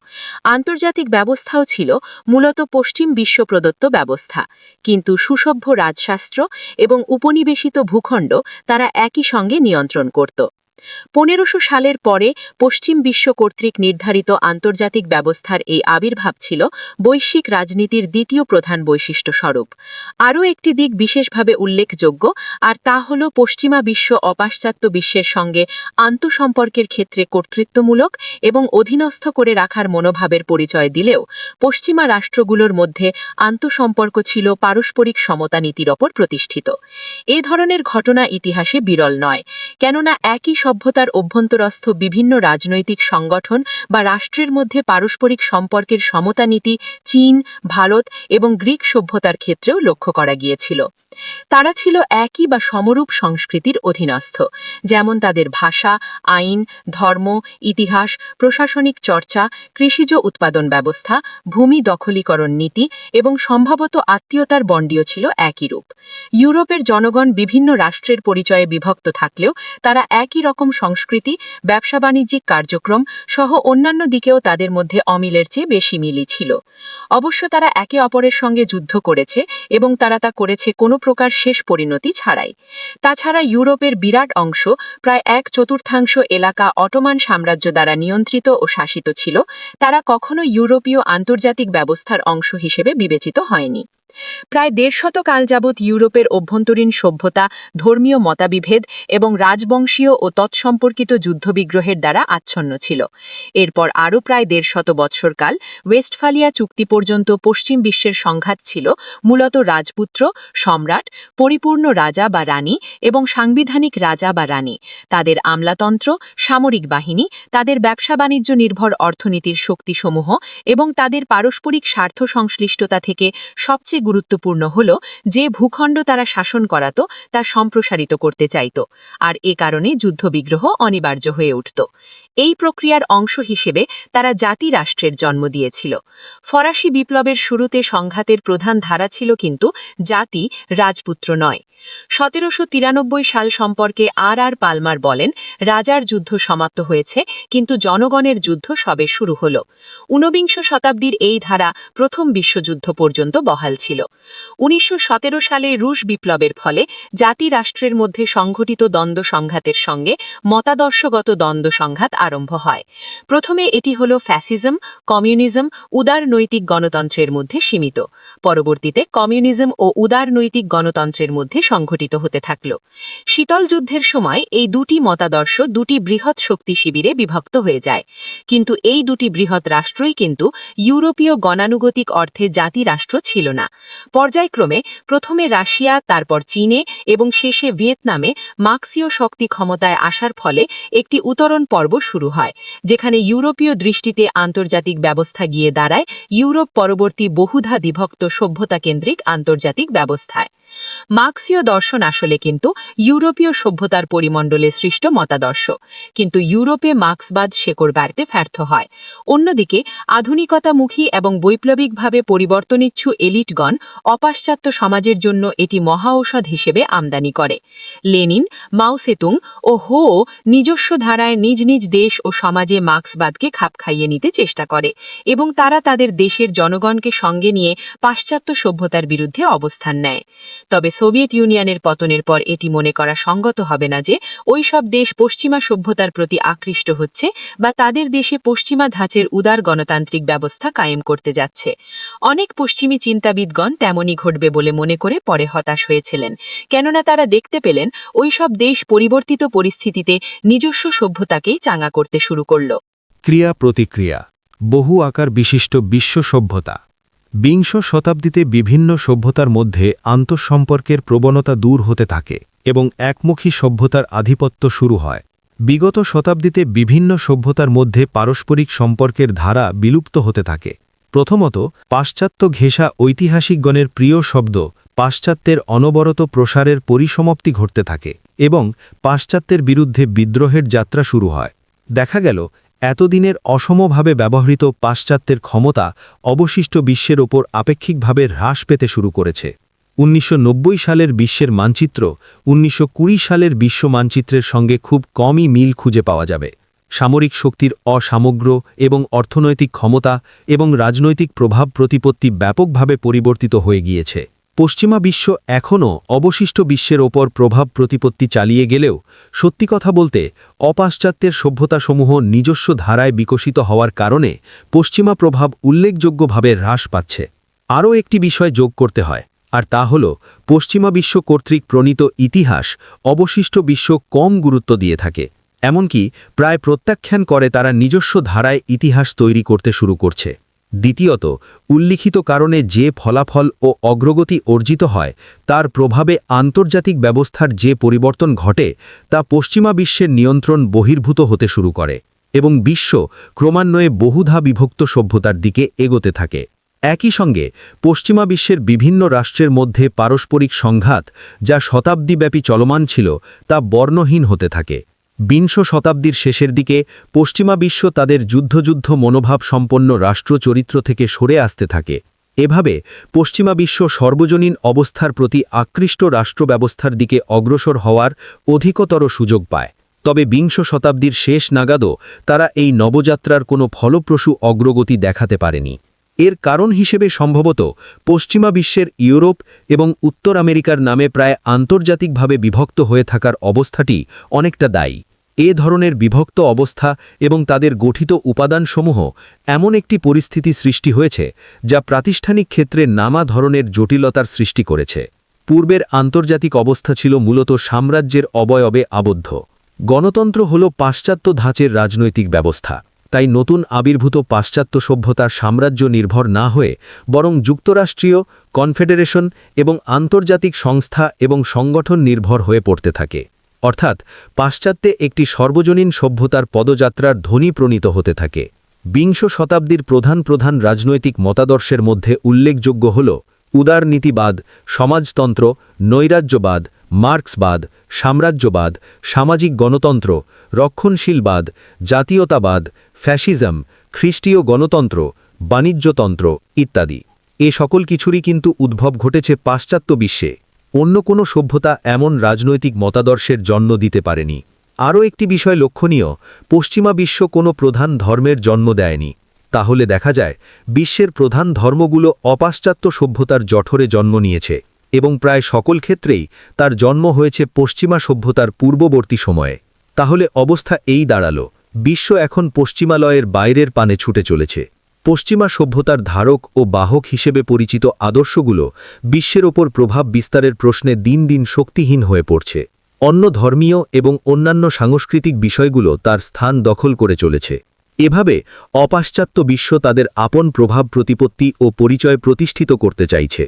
আন্তর্জাতিক ব্যবস্থাও ছিল মূলত পশ্চিম বিশ্ব প্রদত্ত ব্যবস্থা, কিন্তু সুসভ্য রাজশাস্ত্র এবং উপনিবেশিত ভূখণ্ড তারা একই সঙ্গে নিয়ন্ত্রণ করত। ১৫০০ সালের পরে পশ্চিম বিশ্ব কর্তৃক নির্ধারিত আন্তর্জাতিক ব্যবস্থার এই আবির্ভাব ছিল বৈশ্বিক রাজনীতির দ্বিতীয় প্রধান বৈশিষ্ট্য স্বরূপ। আরও একটি দিক বিশেষভাবে উল্লেখযোগ্য, আর তা হল পশ্চিমা বিশ্ব অপাশ্চাত্য বিশ্বের সঙ্গে আন্তঃসম্পর্কের ক্ষেত্রে কর্তৃত্বমূলক এবং অধীনস্থ করে রাখার মনোভাবের পরিচয় দিলেও পশ্চিমা রাষ্ট্রগুলোর মধ্যে আন্তঃসম্পর্ক ছিল পারস্পরিক সমতা নীতির ওপর প্রতিষ্ঠিত। এ ধরনের ঘটনা ইতিহাসে বিরল নয়, কেননা একই সভ্যতার অভ্যন্তরস্থ বিভিন্ন রাজনৈতিক সংগঠন বা রাষ্ট্রের মধ্যে পারস্পরিক সম্পর্কের সমতা নীতি চীন, ভারত এবং গ্রিক সভ্যতার ক্ষেত্রেও লক্ষ্য করা গিয়েছিল। তারা ছিল একই বা সমরূপ সংস্কৃতির অধীনস্থ, যেমন তাদের ভাষা, আইন, ধর্ম, ইতিহাস, প্রশাসনিক চর্চা, কৃষিজ উৎপাদন ব্যবস্থা, ভূমি দখলীকরণ নীতি এবং সম্ভবত আত্মীয়তার বন্ডিও ছিল একই রূপ। ইউরোপের জনগণ বিভিন্ন রাষ্ট্রের পরিচয়ে বিভক্ত থাকলেও তারা একই রকম সংস্কৃতি, ব্যবসা বাণিজ্যিক কার্যক্রম সহ অন্যান্য দিকেও তাদের মধ্যে অমিলের চেয়ে বেশি মিলই ছিল। অবশ্য তারা একে অপরের সঙ্গে যুদ্ধ করেছে এবং তারা তা করেছে কোনো প্রকার শেষ পরিণতি ছাড়াই। তাছাড়া ইউরোপের বিরাট অংশ, প্রায় ১/৪ এলাকা অটোমান সাম্রাজ্য দ্বারা নিয়ন্ত্রিত ও শাসিত ছিল। তারা কখনো ইউরোপীয় আন্তর্জাতিক ব্যবস্থার অংশ হিসেবে বিবেচিত হয়নি। প্রায় ১৫০ কাল যাবৎ ইউরোপের অভ্যন্তরীণ সভ্যতা ধর্মীয় মতাবিভেদ এবং রাজবংশীয় ও তৎসম্পর্কিত যুদ্ধবিগ্রহের দ্বারা আচ্ছন্ন ছিল। এরপর আরও প্রায় ১৫০ বৎসরকাল ওয়েস্টফালিয়া চুক্তি পর্যন্ত পশ্চিম বিশ্বের সংঘাত ছিল মূলত রাজপুত্র, সম্রাট, পরিপূর্ণ রাজা বা রানী এবং সাংবিধানিক রাজা বা রানী, তাদের আমলাতন্ত্র, সামরিক বাহিনী, তাদের ব্যবসা বাণিজ্য নির্ভর অর্থনীতির শক্তিসমূহ এবং তাদের পারস্পরিক স্বার্থ সংশ্লিষ্টতা থেকে সবচেয়ে গুরুত্বপূর্ণ হল যে ভূখণ্ড তারা শাসন করাত তা সম্প্রসারিত করতে চাইত, আর এ কারণে যুদ্ধবিগ্রহ অনিবার্য হয়ে উঠত। এই প্রক্রিয়ার অংশ হিসেবে তারা জাতি রাষ্ট্রের জন্ম দিয়েছিল। ফরাসি বিপ্লবের শুরুতে সংঘাতের প্রধান ধারা ছিল কিন্তু জাতি, রাজপুত্র নয়। ১৭৯৩ সাল সম্পর্কে আর পালমার বলেন, রাজার যুদ্ধ সমাপ্ত হয়েছে, কিন্তু জনগণের যুদ্ধ সবে শুরু হল। ঊনবিংশ শতাব্দীর এই ধারা প্রথম বিশ্বযুদ্ধ পর্যন্ত বহাল ছিল। ১৯১৭ সালে রুশ বিপ্লবের ফলে জাতি রাষ্ট্রের মধ্যে সংঘটিত দ্বন্দ্ব সংঘাতের সঙ্গে মতাদর্শগত দ্বন্দ্ব সংঘাত আরম্ভ হয়। প্রথমে এটি হল ফ্যাসিজম, কমিউনিজম, উদারনৈতিক গণতন্ত্রের মধ্যে সীমিত। পরবর্তীতে কমিউনিজম ও উদারনৈতিক গণতন্ত্রের মধ্যে সংঘটিত হতে থাকল। শীতল যুদ্ধের সময় এই দুটি মতাদর্শ দুটি বৃহৎ শক্তি শিবিরে বিভক্ত হয়ে যায়, কিন্তু এই দুটি বৃহৎ রাষ্ট্রই কিন্তু ইউরোপীয় গণানুগতিক অর্থে জাতি রাষ্ট্র ছিল না। পর্যায়ক্রমে প্রথমে রাশিয়া, তারপর চীনে এবং শেষে ভিয়েতনামে মার্ক্সীয় শক্তি ক্ষমতায় আসার ফলে একটি উত্তরণ পর্ব শুরু হয়, যেখানে ইউরোপীয় দৃষ্টিতে আন্তর্জাতিক ব্যবস্থা গিয়ে দাঁড়ায় ইউরোপ পরবর্তী বহুধা বিভক্ত সভ্যতা কেন্দ্রিক আন্তর্জাতিক ব্যবস্থায়। মার্ক্সীয় দর্শন আসলে কিন্তু ইউরোপীয় সভ্যতার পরিমণ্ডলে সৃষ্ট মতাদর্শ, কিন্তু ইউরোপে মার্ক্সবাদ শেকড় বাড়তে ব্যর্থ হয়। অন্যদিকে আধুনিকতামুখী এবং বৈপ্লবিকভাবে পরিবর্তনিচ্ছু এলিটগণ অপাশ্চাত্য সমাজের জন্য এটি মহাঔষধ হিসেবে আমদানি করে। লেনিন, মাও সেতুং ও হো নিজস্ব ধারায় নিজ নিজ দেশ ও সমাজে মার্ক্সবাদকে খাপ খাইয়ে নিতে চেষ্টা করে এবং তারা তাদের দেশের জনগণকে সঙ্গে নিয়ে পাশ্চাত্য সভ্যতার বিরুদ্ধে অবস্থান নেয়। তবে সোভিয়েত ইউনিয়নের পতনের পর এটি মনে করা সঙ্গত হবে না যে ওই সব দেশ পশ্চিমা সভ্যতার প্রতি আকৃষ্ট হচ্ছে বা তাদের দেশে পশ্চিমা ধাঁচের উদার গণতান্ত্রিক ব্যবস্থা কায়েম করতে যাচ্ছে। অনেক পশ্চিমী চিন্তাবিদগণ তেমনই ঘটবে বলে মনে করে পরে হতাশ হয়েছিলেন, কেননা তারা দেখতে পেলেন ওই সব দেশ পরিবর্তিত পরিস্থিতিতে নিজস্ব সভ্যতাকেই চাঙ্গা করতে শুরু করল। ক্রিয়া প্রতিক্রিয়া, বহু আকার বিশিষ্ট বিশ্ব সভ্যতা। বিংশ শতাব্দীতে বিভিন্ন সভ্যতার মধ্যে আন্তঃসম্পর্কের প্রবণতা দূর হতে থাকে এবং একমুখী সভ্যতার আধিপত্য শুরু হয়। বিগত শতাব্দীতে বিভিন্ন সভ্যতার মধ্যে পারস্পরিক সম্পর্কের ধারা বিলুপ্ত হতে থাকে। প্রথমত, পাশ্চাত্য ঘেঁষা ঐতিহাসিকগণের প্রিয় শব্দ পাশ্চাত্যের অনবরত প্রসারের পরিসমাপ্তি ঘটতে থাকে এবং পাশ্চাত্যের বিরুদ্ধে বিদ্রোহের যাত্রা শুরু হয়। দেখা গেল এতদিনের অসমভাবে ব্যবহৃত পাশ্চাত্যের ক্ষমতা অবশিষ্ট বিশ্বের ওপর আপেক্ষিকভাবে হ্রাস পেতে শুরু করেছে। 1990 সালের বিশ্বের মানচিত্র 1920 সালের বিশ্ব মানচিত্রের সঙ্গে খুব কমই মিল খুঁজে পাওয়া যাবে। সামরিক শক্তির অসামগ্র এবং অর্থনৈতিক ক্ষমতা এবং রাজনৈতিক প্রভাব প্রতিপত্তি ব্যাপকভাবে পরিবর্তিত হয়ে গিয়েছে। পশ্চিমা বিশ্ব এখনও অবশিষ্ট বিশ্বের ওপর প্রভাব প্রতিপত্তি চালিয়ে গেলেও সত্যি কথা বলতে অপাশ্চাত্যের সভ্যতাসমূহ নিজস্ব ধারায় বিকশিত হওয়ার কারণে পশ্চিমা প্রভাব উল্লেখযোগ্যভাবে হ্রাস পাচ্ছে। আরও একটি বিষয় যোগ করতে হয়, আর তা হল পশ্চিমা বিশ্ব কর্তৃক প্রণীত ইতিহাস অবশিষ্ট বিশ্ব কম গুরুত্ব দিয়ে থাকে। এমনকি প্রায় প্রত্যাখ্যান করে তারা নিজস্ব ধারায় ইতিহাস তৈরি করতে শুরু করছে। দ্বিতীয়ত, উল্লিখিত কারণে যে ফলাফল ও অগ্রগতি অর্জিত হয় তার প্রভাবে আন্তর্জাতিক ব্যবস্থার যে পরিবর্তন ঘটে তা পশ্চিমা বিশ্বের নিয়ন্ত্রণ বহির্ভূত হতে শুরু করে এবং বিশ্ব ক্রমান্বয়ে বহুধা বিভক্ত সভ্যতার দিকে এগোতে থাকে। একই সঙ্গে পশ্চিমা বিশ্বের বিভিন্ন রাষ্ট্রের মধ্যে পারস্পরিক সংঘাত যা শতাব্দীব্যাপী চলমান ছিল তা বর্ণহীন হতে থাকে। বিংশ শতাব্দীর শেষের দিকে পশ্চিমা বিশ্ব তাদের যুদ্ধ মনোভাব সম্পন্ন রাষ্ট্র চরিত্র থেকে সরে আসতে থাকে। এভাবে পশ্চিমা বিশ্ব সর্বজনীন অবস্থার প্রতি আকৃষ্ট রাষ্ট্র ব্যবস্থার দিকে অগ্রসর হওয়ার অধিকতর সুযোগ পায়। তবে বিংশ শতাব্দীর শেষ নাগাদও তারা এই নবযাত্রার কোনো ফলপ্রসূ অগ্রগতি দেখাতে পারেনি। এর কারণ হিসেবে সম্ভবত পশ্চিমা বিশ্বের ইউরোপ এবং উত্তর আমেরিকার নামে প্রায় আন্তর্জাতিকভাবে বিভক্ত হয়ে থাকার অবস্থাটি অনেকটা দায়ী। এ ধরনের বিভক্ত অবস্থা এবং তাদের গঠিত উপাদানসমূহ এমন একটি পরিস্থিতি সৃষ্টি হয়েছে যা প্রাতিষ্ঠানিক ক্ষেত্রে নানা ধরনের জটিলতার সৃষ্টি করেছে। পূর্বের আন্তর্জাতিক অবস্থা ছিল মূলত সাম্রাজ্যের অবয়বে আবদ্ধ। গণতন্ত্র হল পাশ্চাত্য ধাঁচের রাজনৈতিক ব্যবস্থা। তাই নতুন আবির্ভূত পাশ্চাত্য সভ্যতার সাম্রাজ্য নির্ভর না হয়ে বরং যুক্তরাষ্ট্রীয়, কনফেডারেশন এবং আন্তর্জাতিক সংস্থা এবং সংগঠন নির্ভর হয়ে পড়তে থাকে। অর্থাৎ পাশ্চাত্যে একটি সর্বজনীন সভ্যতার পদযাত্রার ধ্বনি প্রণীত হতে থাকে। বিংশ শতাব্দীর প্রধান রাজনৈতিক মতাদর্শের মধ্যে উল্লেখযোগ্য হল উদারনীতিবাদ, সমাজতন্ত্র, নৈরাজ্যবাদ, মার্ক্সবাদ, সাম্রাজ্যবাদ, সামাজিক গণতন্ত্র, রক্ষণশীলবাদ, জাতীয়তাবাদ, ফ্যাসিজম, খ্রিস্টীয় গণতন্ত্র, বাণিজ্যতন্ত্র ইত্যাদি। এ সকল কিছুরই কিন্তু উদ্ভব ঘটেছে পাশ্চাত্য বিশ্বে। অন্য কোনো সভ্যতা এমন রাজনৈতিক মতাদর্শের জন্ম দিতে পারেনি। আরও একটি বিষয় লক্ষণীয়, পশ্চিমা বিশ্ব কোনো প্রধান ধর্মের জন্ম দেয়নি। তাহলে দেখা যায় বিশ্বের প্রধান ধর্মগুলো অপাশ্চাত্য সভ্যতার জঠরে জন্ম নিয়েছে এবং প্রায় সকল ক্ষেত্রেই তার জন্ম হয়েছে পশ্চিমা সভ্যতার পূর্ববর্তী সময়ে। তাহলে অবস্থা এই দাঁড়ালো, বিশ্ব এখন পশ্চিমালয়ের বাইরের পানে ছুটে চলেছে। পশ্চিমা সভ্যতার ধারক ও বাহক হিসেবে পরিচিত আদর্শগুলো বিশ্বের ওপর প্রভাব বিস্তারের প্রশ্নে দিন দিন শক্তিহীন হয়ে পড়ছে। অন্য ধর্মীয় এবং অন্যান্য সাংস্কৃতিক বিষয়গুলো তার স্থান দখল করে চলেছে। এভাবে অপাশ্চাত্য বিশ্ব তাদের আপন প্রভাব প্রতিপত্তি ও পরিচয় প্রতিষ্ঠিত করতে চাইছে।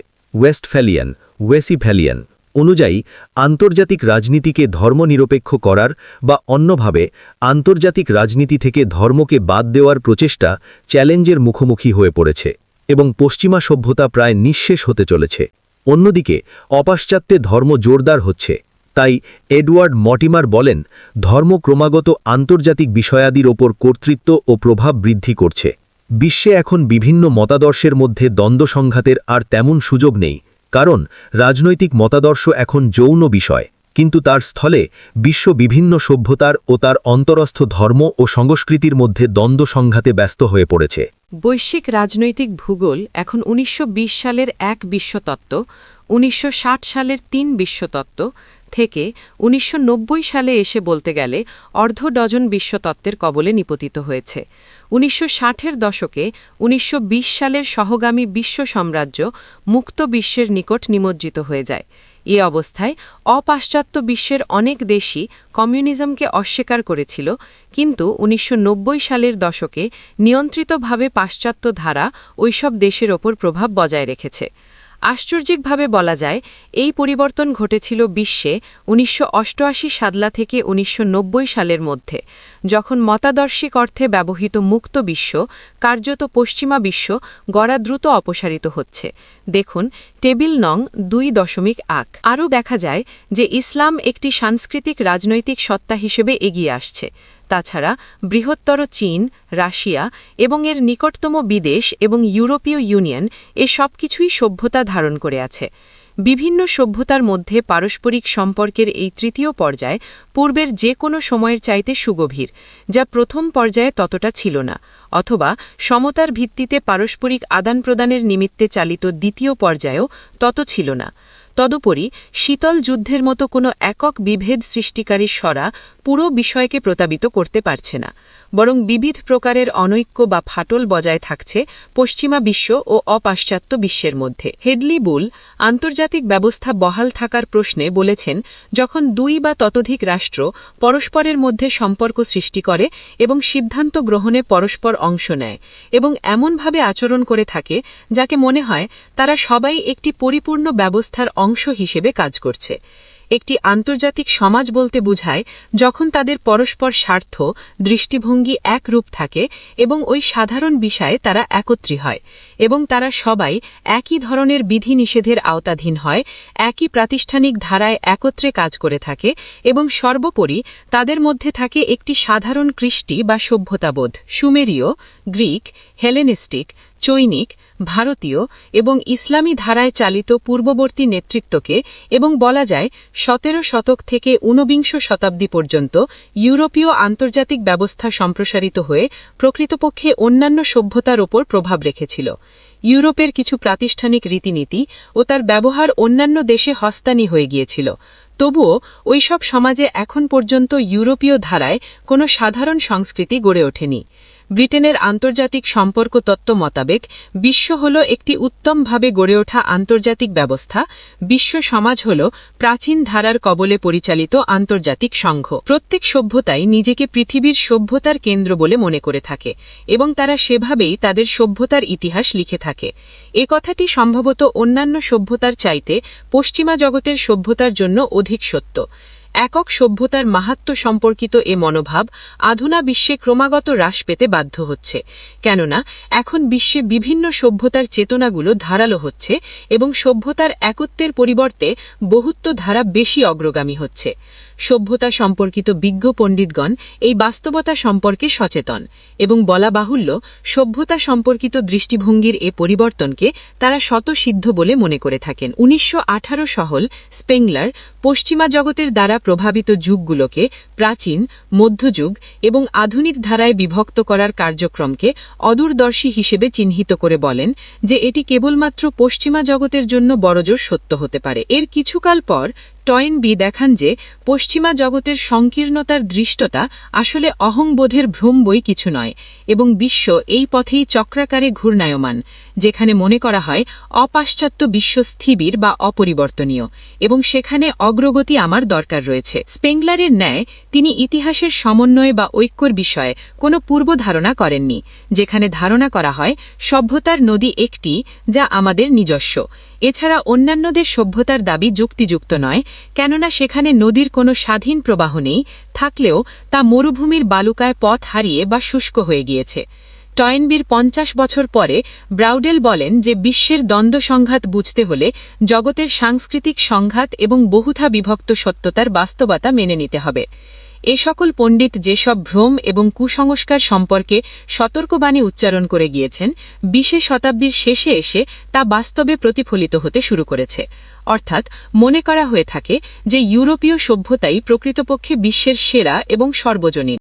ওয়েসিফ্যালিয়ান অনুযায়ী আন্তর্জাতিক রাজনীতিকে ধর্মনিরপেক্ষ করার বা অন্যভাবে আন্তর্জাতিক রাজনীতি থেকে ধর্মকে বাদ দেওয়ার প্রচেষ্টা চ্যালেঞ্জের মুখোমুখি হয়ে পড়েছে এবং পশ্চিমা সভ্যতা প্রায় নিঃশেষ হতে চলেছে। অন্যদিকে অপাশ্চাত্যে ধর্ম জোরদার হচ্ছে। তাই এডওয়ার্ড মর্টিমার বলেন, ধর্ম ক্রমাগত আন্তর্জাতিক বিষয়াদির ওপর কর্তৃত্ব ও প্রভাব বৃদ্ধি করছে। বিশ্বে এখন বিভিন্ন মতাদর্শের মধ্যে দ্বন্দ্ব সংঘাতের আর তেমন সুযোগ নেই, কারণ রাজনৈতিক মতাদর্শ এখন যৌন বিষয়, কিন্তু তার স্থলে বিশ্ব বিভিন্ন সভ্যতার ও তার অন্তরস্থ ধর্ম ও সংস্কৃতির মধ্যে দ্বন্দ্ব সংঘাতে ব্যস্ত হয়ে পড়েছে। বৈশ্বিক রাজনৈতিক ভূগোল এখন 1920 সালের 1 বিশ্বতত্ত্ব, 1960 সালের 3 বিশ্বতত্ত্ব থেকে 1990 সালে এসে বলতে গেলে অর্ধ ডজন বিশ্বতত্ত্বের কবলে নিপতিত হয়েছে। 1960-এর দশকে 1920 সালের সহগামী বিশ্ব সাম্রাজ্য মুক্ত বিশ্বের নিকট নিমজ্জিত হয়ে যায়। এ অবস্থায় অপাশ্চাত্য বিশ্বের অনেক দেশই কমিউনিজমকে অস্বীকার করেছিল, কিন্তু 1990 সালের দশকে নিয়ন্ত্রিতভাবে পাশ্চাত্য ধারা ওইসব দেশের ওপর প্রভাব বজায় রেখেছে। আশ্চর্যিকভাবে বলা যায় এই পরিবর্তন ঘটেছিল বিশ্বে ১৯৮৮ সাল থেকে ১৯৯০ সালের মধ্যে, যখন মতাদর্শিক অর্থে ব্যবহৃত মুক্ত বিশ্ব কার্যত পশ্চিমা বিশ্ব গড়া দ্রুত অপসারিত হচ্ছে। দেখুন টেবিল নং 2.8। আরও দেখা যায় যে ইসলাম একটি সাংস্কৃতিক রাজনৈতিক সত্তা হিসেবে এগিয়ে আসছে। তাছাড়া বৃহত্তর চীন, রাশিয়া এবং এর নিকটতম বিদেশ এবং ইউরোপীয় ইউনিয়ন এ সব কিছুই সভ্যতা ধারণ করে আছে। বিভিন্ন সভ্যতার মধ্যে পারস্পরিক সম্পর্কের এই তৃতীয় পর্যায় পূর্বের যে কোনো সময়ের চাইতে সুগভীর, যা প্রথম পর্যায়ে ততটা ছিল না, অথবা সমতার ভিত্তিতে পারস্পরিক আদান-প্রদানের নিমিত্তে চালিত দ্বিতীয় পর্যায়েও তত ছিল না। তদুপরি শীতল যুদ্ধের মতো কোনো একক বিভেদ সৃষ্টিকারী সরা পুরো বিষয়কে প্রতাবিত করতে পারছে না, বরং বিবিধ প্রকারের অনৈক্য বা ফাটল বজায় থাকছে পশ্চিমা বিশ্ব ও অপাশ্চাত্য বিশ্বের মধ্যে। হেডলি বুল আন্তর্জাতিক ব্যবস্থা বহাল থাকার প্রশ্নে বলেছেন, যখন দুই বা ততোধিক রাষ্ট্র পরস্পরের মধ্যে সম্পর্ক সৃষ্টি করে এবং সিদ্ধান্ত গ্রহণে পরস্পর অংশ নেয় এবং এমনভাবে আচরণ করে থাকে যাকে মনে হয় তারা সবাই একটি পরিপূর্ণ ব্যবস্থার অংশ হিসেবে কাজ করছে। একটি আন্তর্জাতিক সমাজ বলতে বোঝায় যখন তাদের পরস্পর স্বার্থ, দৃষ্টিভঙ্গি একরূপ থাকে এবং ওই সাধারণ বিষয়ে তারা একত্রী হয় এবং তারা সবাই একই ধরনের বিধিনিষেধের আওতাধীন হয়, একই প্রাতিষ্ঠানিক ধারায় একত্রে কাজ করে থাকে এবং সর্বোপরি তাদের মধ্যে থাকে একটি সাধারণ কৃষ্টি বা সভ্যতাবোধ। সুমেরীয়, গ্রিক, হেলেনিস্টিক, চৈনিক, ভারতীয় এবং ইসলামী ধারায় চালিত পূর্ববর্তী নেতৃত্বকে এবং বলা যায় ১৭ শতক থেকে ঊনবিংশ শতাব্দী পর্যন্ত ইউরোপীয় আন্তর্জাতিক ব্যবস্থা সম্প্রসারিত হয়ে প্রকৃতপক্ষে অন্যান্য সভ্যতার ওপর প্রভাব রেখেছিল। ইউরোপের কিছু প্রাতিষ্ঠানিক রীতিনীতি ও তার ব্যবহার অন্যান্য দেশে হস্তানি হয়ে গিয়েছিল। তবুও ওইসব সমাজে এখন পর্যন্ত ইউরোপীয় ধারায় কোনো সাধারণ সংস্কৃতি গড়ে ওঠেনি। ব্রিটেনের আন্তর্জাতিক সম্পর্ক তত্ত্ব মোতাবেক বিশ্ব হল একটি উত্তমভাবে গড়ে ওঠা আন্তর্জাতিক ব্যবস্থা, বিশ্ব সমাজ হল প্রাচীন ধারার কবলে পরিচালিত আন্তর্জাতিক সংঘ। প্রত্যেক সভ্যতাই নিজেকে পৃথিবীর সভ্যতার কেন্দ্র বলে মনে করে থাকে এবং তারা সেভাবেই তাদের সভ্যতার ইতিহাস লিখে থাকে। এ কথাটি সম্ভবত অন্যান্য সভ্যতার চাইতে পশ্চিমা জগতের সভ্যতার জন্য অধিক সত্য। একক সভ্যতার মাহাত্ম্য সম্পর্কিত এ মনোভাব আধুনা বিশ্বে ক্রমাগত হ্রাস পেতে বাধ্য হচ্ছে, কেননা এখন বিশ্বে বিভিন্ন সভ্যতার চেতনাগুলো ধারালো হচ্ছে এবং সভ্যতার একত্বের পরিবর্তে বহুত্ব ধারা বেশি অগ্রগামী হচ্ছে। সভ্যতা সম্পর্কিত বিজ্ঞ পণ্ডিতগণ এই বাস্তবতা সম্পর্কে সচেতন এবং বলা বাহুল্য সভ্যতা সম্পর্কিত দৃষ্টিভঙ্গির এ পরিবর্তনকে তারা স্বতঃসিদ্ধ বলে মনে করে থাকেন। ১৯১৮ সহল স্পেংলার পশ্চিমা জগতের দ্বারা প্রভাবিত যুগগুলোকে প্রাচীন, মধ্যযুগ এবং আধুনিক ধারায় বিভক্ত করার কার্যক্রমকে অদূরদর্শী হিসেবে চিহ্নিত করে বলেন যে এটি কেবলমাত্র পশ্চিমা জগতের জন্য বড়জোর সত্য হতে পারে। এর কিছুকাল পর টয়েনবি দেখান যে পশ্চিমা জগতের সংকীর্ণতার দৃষ্টতা আসলে অহংবোধের ভ্রম বই কিছু নয় এবং বিশ্ব এই পথেই চক্রাকারে ঘূর্ণায়মান, যেখানে মনে করা হয় অপাশ্চাত্য বিশ্ব স্থির বা অপরিবর্তনীয় এবং সেখানে অগ্রগতি আমার দরকার রয়েছে। স্পেংলারের ন্যায় তিনি ইতিহাসের সমন্বয় বা ঐক্যর বিষয়ে কোনো পূর্বধারণা করেননি, যেখানে ধারণা করা হয় সভ্যতার নদী একটি যা আমাদের নিজস্ব। এছাড়া অন্যান্যদের সভ্যতার দাবি যুক্তিযুক্ত নয়, কেননা সেখানে নদীর কোনো স্বাধীন প্রবাহ নেই, থাকলেও তা মরুভূমির বালুকায় পথ হারিয়ে বা শুষ্ক হয়ে গিয়েছে। টয়েনবির ৫০ বছর পরে ব্রাউডেল বলেন যে বিশ্বের দ্বন্দ্ব সংঘাত বুঝতে হলে জগতের সাংস্কৃতিক সংঘাত এবং বহুধা বিভক্ত সত্যতার বাস্তবতা মেনে নিতে হবে। এ সকল পণ্ডিত যেসব ভ্রম এবং কুসংস্কার সম্পর্কে সতর্কবাণী উচ্চারণ করে গিয়েছেন, ২০ শতাব্দীর শেষে এসে তা বাস্তবে প্রতিফলিত হতে শুরু করেছে। অর্থাৎ মনে করা হয়ে থাকে যে ইউরোপীয় সভ্যতাই প্রকৃতপক্ষে বিশ্বের সেরা এবং সর্বজনীন।